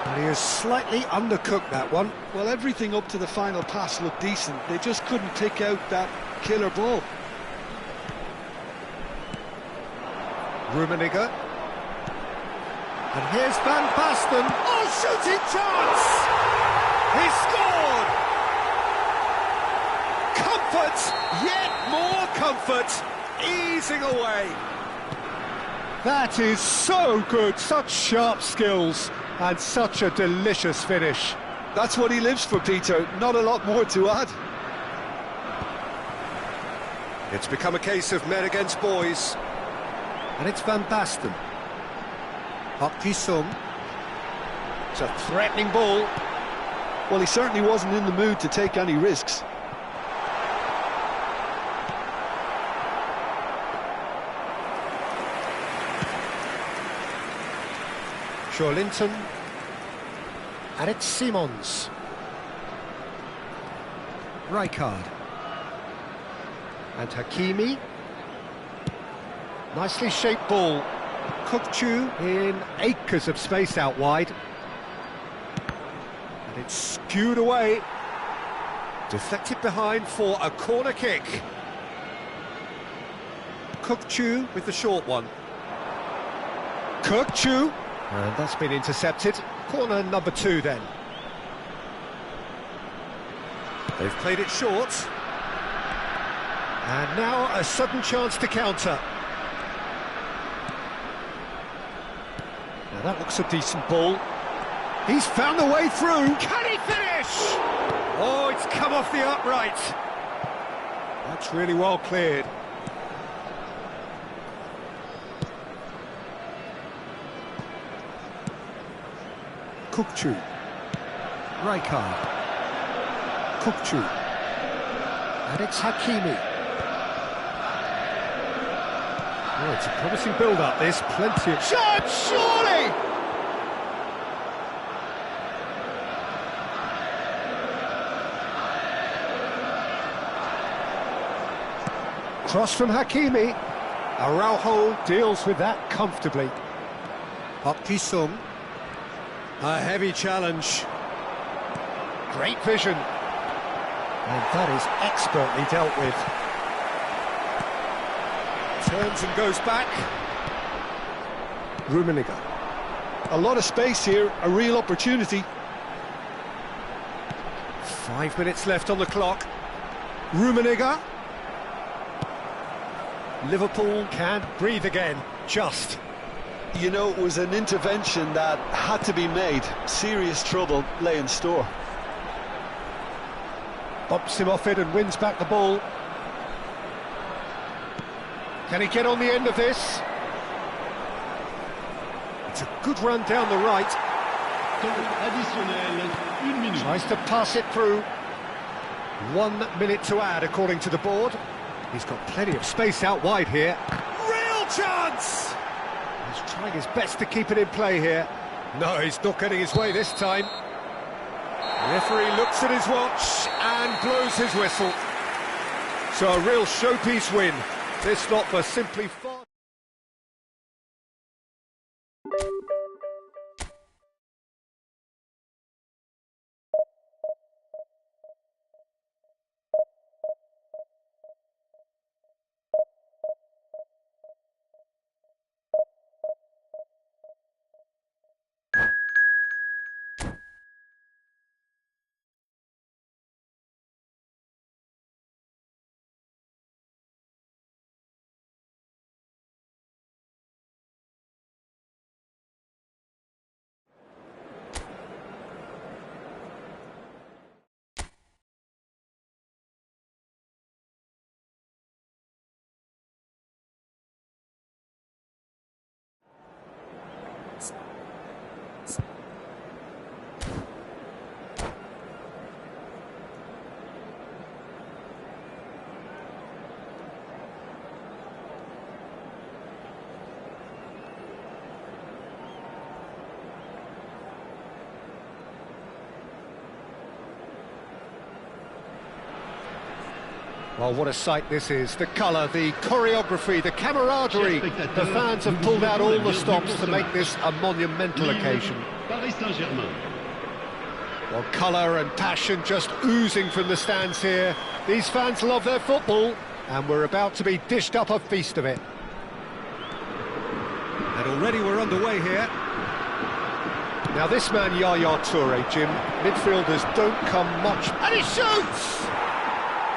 And he has slightly undercooked that one. Well, everything up to the final pass looked decent. They just couldn't pick out that killer ball. Rummenigge. And here's Van Basten. Oh, shooting chance! He scored! Comfort, yet more comfort, easing away. That is so good, such sharp skills, and such a delicious finish. That's what he lives for, Peter. Not a lot more to add. It's become a case of men against boys. And it's Van Basten. Sung. It's a threatening ball. Well, he certainly wasn't in the mood to take any risks. Linton, and it's Simons. Rijkaard. And Hakimi. Nicely shaped ball. Kukçu in acres of space out wide. And it's skewed away. Deflected behind for a corner kick. Kukçu with the short one. Kukçu. And that's been intercepted. Corner number 2 then. They've played it short. And now a sudden chance to counter. Now that looks a decent ball. He's found a way through. Can he finish? Oh, it's come off the upright. That's really well cleared. Kukçu. Rijkaard. Kukçu. And it's Hakimi. Oh, it's a promising build-up, this. Plenty of... Shot, surely! Cross from Hakimi. Araujo deals with that comfortably. Sung. A heavy challenge. Great vision. And that is expertly dealt with. Turns and goes back. Rummenigge. A lot of space here, a real opportunity. 5 minutes left on the clock. Rummenigge. Liverpool can't breathe again, just. You know, it was an intervention that had to be made. Serious trouble lay in store. Bumps him off it and wins back the ball. Can he get on the end of this? It's a good run down the right. Additionnel, 1 minute. Tries to pass it through. 1 minute to add, according to the board. He's got plenty of space out wide here. Real chance! He's trying his best to keep it in play here. No, he's not getting his way this time. The referee looks at his watch and blows his whistle. So a real showpiece win. This lot were simply far... Well, what a sight this is. The colour, the choreography, the camaraderie. The fans have pulled out all the stops to make this a monumental occasion. Well, colour and passion just oozing from the stands here. These fans love their football, and we're about to be dished up a feast of it. And already we're underway here. Now this man, Yaya Toure, Jim, midfielders don't come much... And he shoots!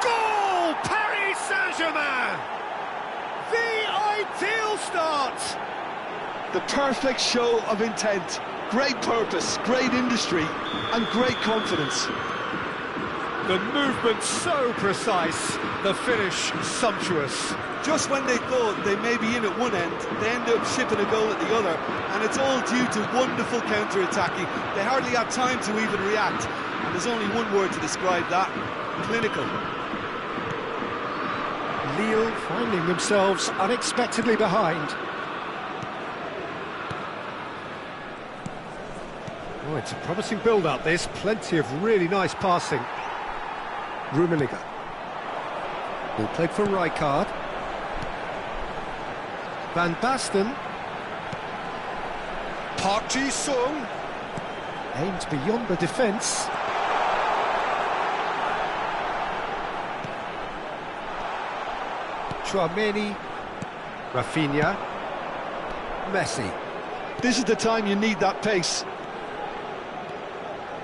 Goal! Paris Saint-Germain! The ideal start! The perfect show of intent. Great purpose, great industry, and great confidence. The movement so precise, the finish sumptuous. Just when they thought they may be in at one end, they end up shipping a goal at the other, and it's all due to wonderful counter-attacking. They hardly had time to even react, and there's only one word to describe that: clinical. Lille finding themselves unexpectedly behind. Oh, it's a promising build-up, this. Plenty of really nice passing. Rummenigge. Ball played for Rijkaard. Van Basten. Park Ji-sung. Aimed beyond the defence. Chouameni. Rafinha. Messi. This is the time you need that pace.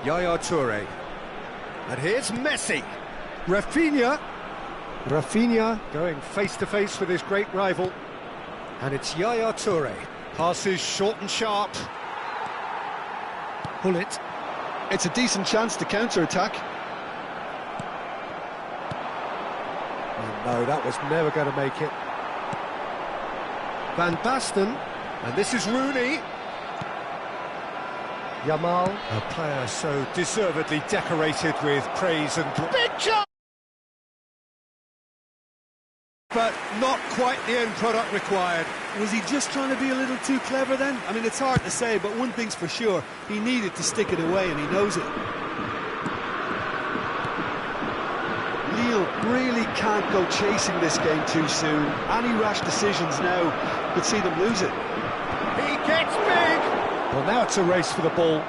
Yaya Toure. And here's Messi. Rafinha. Rafinha going face-to-face with his great rival. And it's Yaya Toure. Passes short and sharp. Pull it. It's a decent chance to counter-attack. Oh, no, that was never going to make it. Van Basten. And this is Rooney. Yamal, a player so deservedly decorated with praise and... Big shot! But not quite the end product required. Was he just trying to be a little too clever then? I mean, it's hard to say, but one thing's for sure, he needed to stick it away, and he knows it. Lille really can't go chasing this game too soon. Any rash decisions now could see them lose it. He gets big! Well, now it's a race for the ball.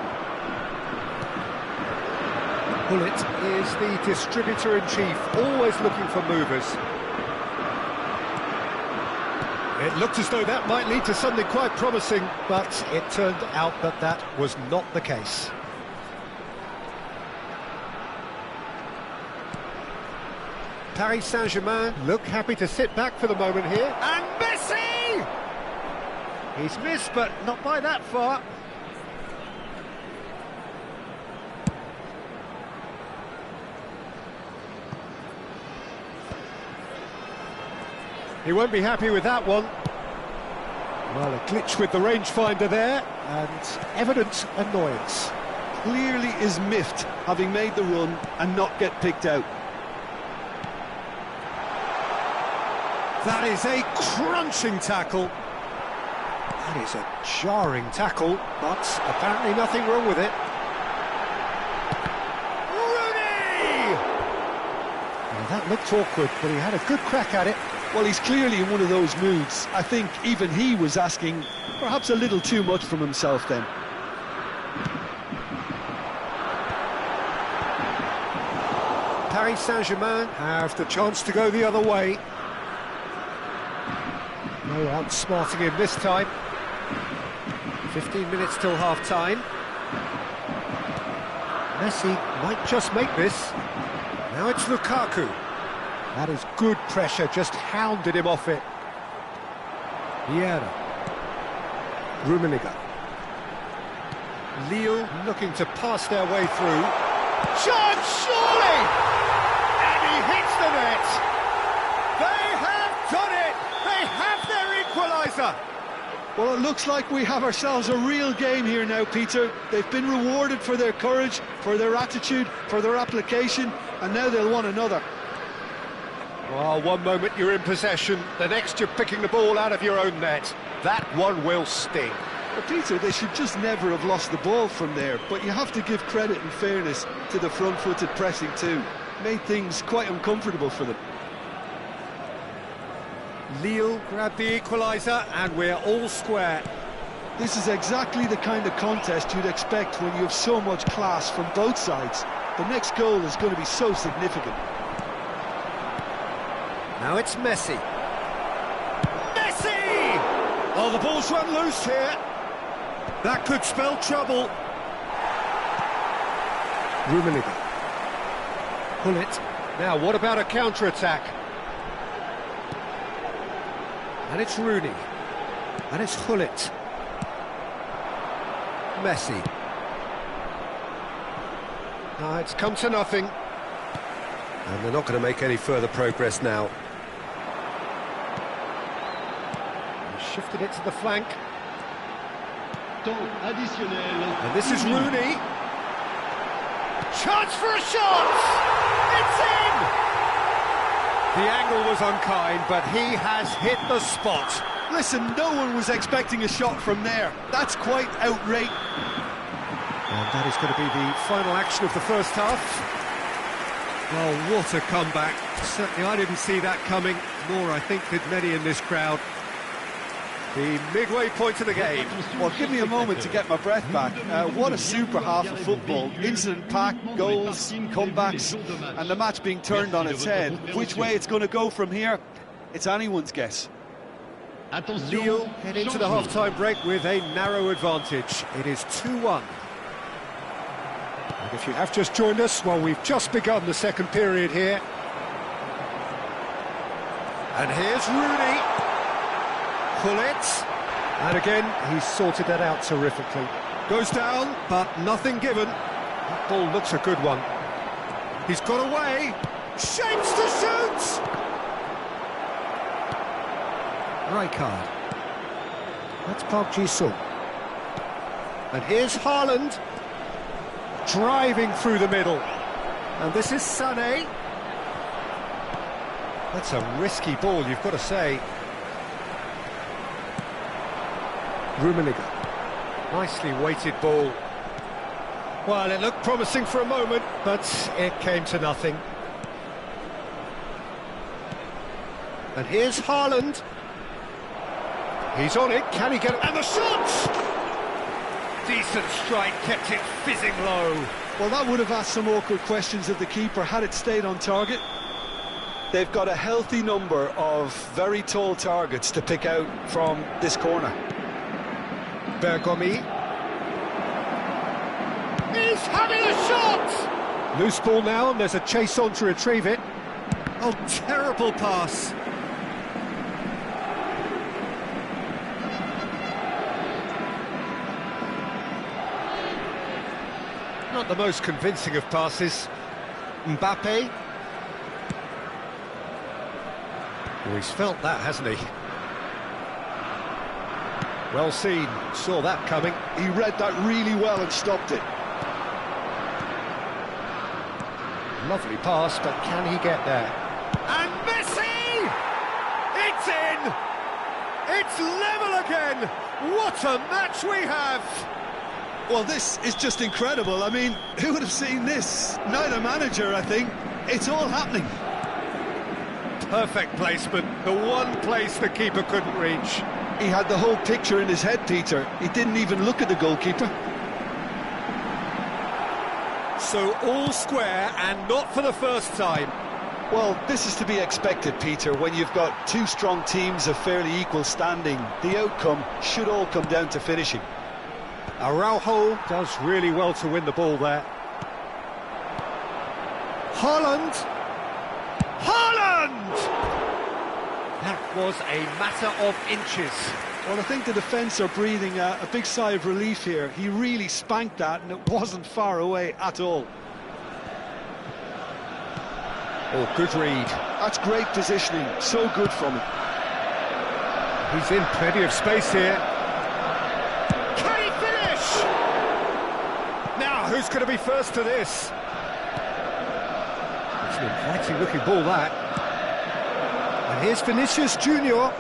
Bullet is the distributor-in-chief, always looking for movers. It looked as though that might lead to something quite promising, but it turned out that that was not the case. Paris Saint-Germain look happy to sit back for the moment here. And Messi! He's missed, but not by that far. He won't be happy with that one. Well, a glitch with the rangefinder there, and evident annoyance. Clearly is miffed, having made the run and not get picked out. That is a crunching tackle. That is a jarring tackle, but apparently nothing wrong with it. Rooney! Well, that looked awkward, but he had a good crack at it. Well, he's clearly in one of those moods. I think even he was asking perhaps a little too much from himself then. Paris Saint-Germain have the chance to go the other way. No outsmarting him this time. 15 minutes till half-time. Messi might just make this. Now it's Lukaku. That is good pressure, just hounded him off it. Vieira. Rummenigge. Lille looking to pass their way through. Chance, surely! And he hits the net! They have done it! They have their equaliser! Well, it looks like we have ourselves a real game here now, Peter. They've been rewarded for their courage, for their attitude, for their application, and now they'll want another. Well, one moment you're in possession, the next you're picking the ball out of your own net. That one will sting. Well, Peter, they should just never have lost the ball from there, but you have to give credit and fairness to the front-footed pressing too. Made things quite uncomfortable for them. Lille grabbed the equaliser, and we're all square. This is exactly the kind of contest you'd expect when you have so much class from both sides. The next goal is going to be so significant. Now it's Messi. Messi! Oh, the ball's run loose here. That could spell trouble. Rummenigge. Pull it. Now, what about a counter-attack? And it's Rooney. And it's Hullet. Messi. It's come to nothing. And they're not going to make any further progress now. He shifted it to the flank. And this is Rooney. Chance for a shot! It's in! The angle was unkind, but he has hit the spot. Listen, no one was expecting a shot from there. That's quite outrageous. And that is going to be the final action of the first half. Well, what a comeback. Certainly I didn't see that coming, nor I think did many in this crowd. The midway point of the game. Well, give me a moment to get my breath back. What a super half of football. Incident-packed, goals, comebacks, and the match being turned on its head. Which way it's going to go from here, it's anyone's guess. Lille head into the half-time break with a narrow advantage. It is 2-1. And if you have just joined us, well, we've just begun the second period here. And here's Rooney. Pull it. And again, he's sorted that out terrifically. Goes down, but nothing given. That ball looks a good one. He's got away. Shapes to shoot! Rijkaard. That's Park Ji-sung. And here's Haaland. Driving through the middle. And this is Sané. That's a risky ball, you've got to say. Rummenigge. Nicely weighted ball. Well, it looked promising for a moment, but it came to nothing. And here's Haaland. He's on it, can he get it? And the shot! Decent strike, kept it fizzing low. Well, that would have asked some awkward questions of the keeper had it stayed on target. They've got a healthy number of very tall targets to pick out from this corner. Bergomi. He's having a shot! Loose ball now, and there's a chase on to retrieve it. Oh, terrible pass. Not the most convincing of passes. Mbappe. Oh, he's felt that, hasn't he? Well seen, saw that coming. He read that really well and stopped it. Lovely pass, but can he get there? And Messi! It's in! It's level again! What a match we have! Well, this is just incredible. I mean, who would have seen this? Neither manager, I think. It's all happening. Perfect placement, the one place the keeper couldn't reach. He had the whole picture in his head, Peter. He didn't even look at the goalkeeper. So all square, and not for the first time. Well, this is to be expected, Peter. When you've got two strong teams of fairly equal standing, the outcome should all come down to finishing. Araujo does really well to win the ball there. Haaland! Haaland! That was a matter of inches. Well, I think the defence are breathing a big sigh of relief here. He really spanked that, and it wasn't far away at all. Oh, good read. That's great positioning, so good from him. He's in plenty of space here. Can he finish? Now, who's going to be first to this? It's an inviting looking ball, that. And here's Vinicius Junior.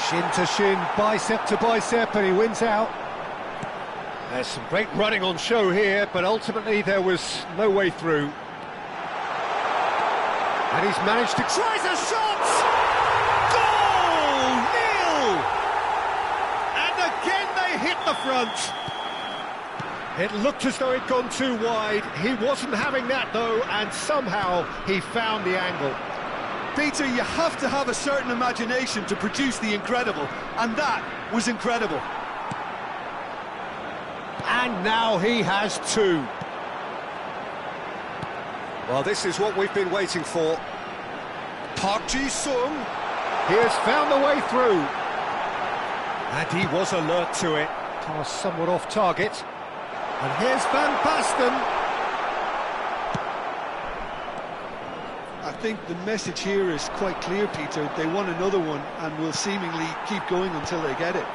Shin to shin, bicep to bicep, and he wins out. There's some great running on show here, but ultimately there was no way through. And he's managed to... Tries a shot! Goal! front. It looked as though it'd gone too wide. He wasn't having that, though, and somehow he found the angle. Peter, you have to have a certain imagination to produce the incredible, and that was incredible. And now he has two. Well, this is what we've been waiting for. Park Ji-sung. He has found the way through. And he was alert to it. Pass somewhat off target. And here's Van Basten. I think the message here is quite clear, Peter. They want another one and will seemingly keep going until they get it.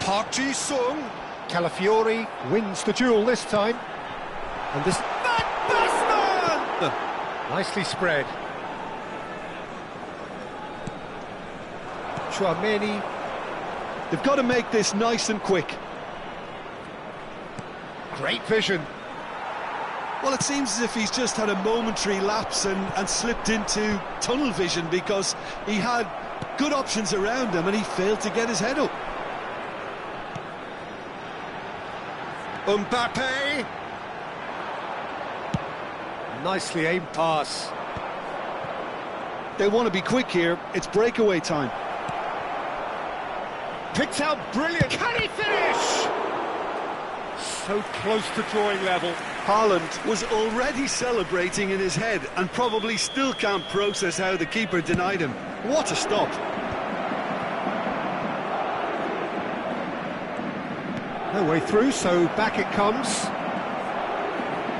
Park Ji-sung. Calafiori wins the duel this time. And this... Van Basten! Nicely spread. Chouameni. They've got to make this nice and quick. Great vision. Well, it seems as if he's just had a momentary lapse and slipped into tunnel vision because he had good options around him and he failed to get his head up. Mbappe. Nicely aimed pass. They want to be quick here. It's breakaway time. Picked out brilliant. Can he finish? So close to drawing level. Haaland was already celebrating in his head and probably still can't process how the keeper denied him. What a stop. No way through, so back it comes.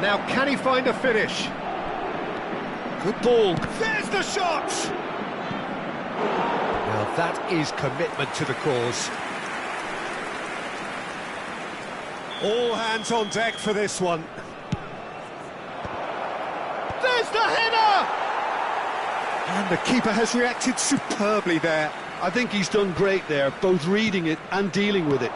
Now, can he find a finish? Good ball. There's the shot! Now, that is commitment to the cause. All hands on deck for this one. There's the header! And the keeper has reacted superbly there. I think he's done great there, both reading it and dealing with it.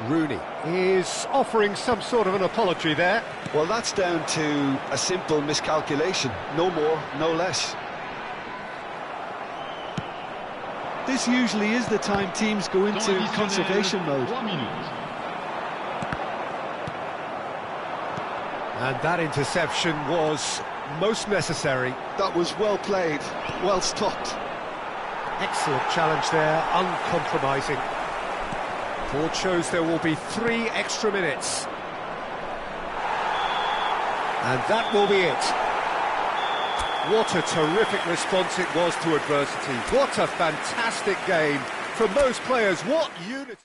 Rooney is offering some sort of an apology there. Well, that's down to a simple miscalculation. No more, no less. This usually is the time teams go into conservation mode. And that interception was most necessary. That was well played, well stopped. Excellent challenge there, uncompromising. Board shows there will be 3 extra minutes. And that will be it. What a terrific response it was to adversity. What a fantastic game from those players. What unity.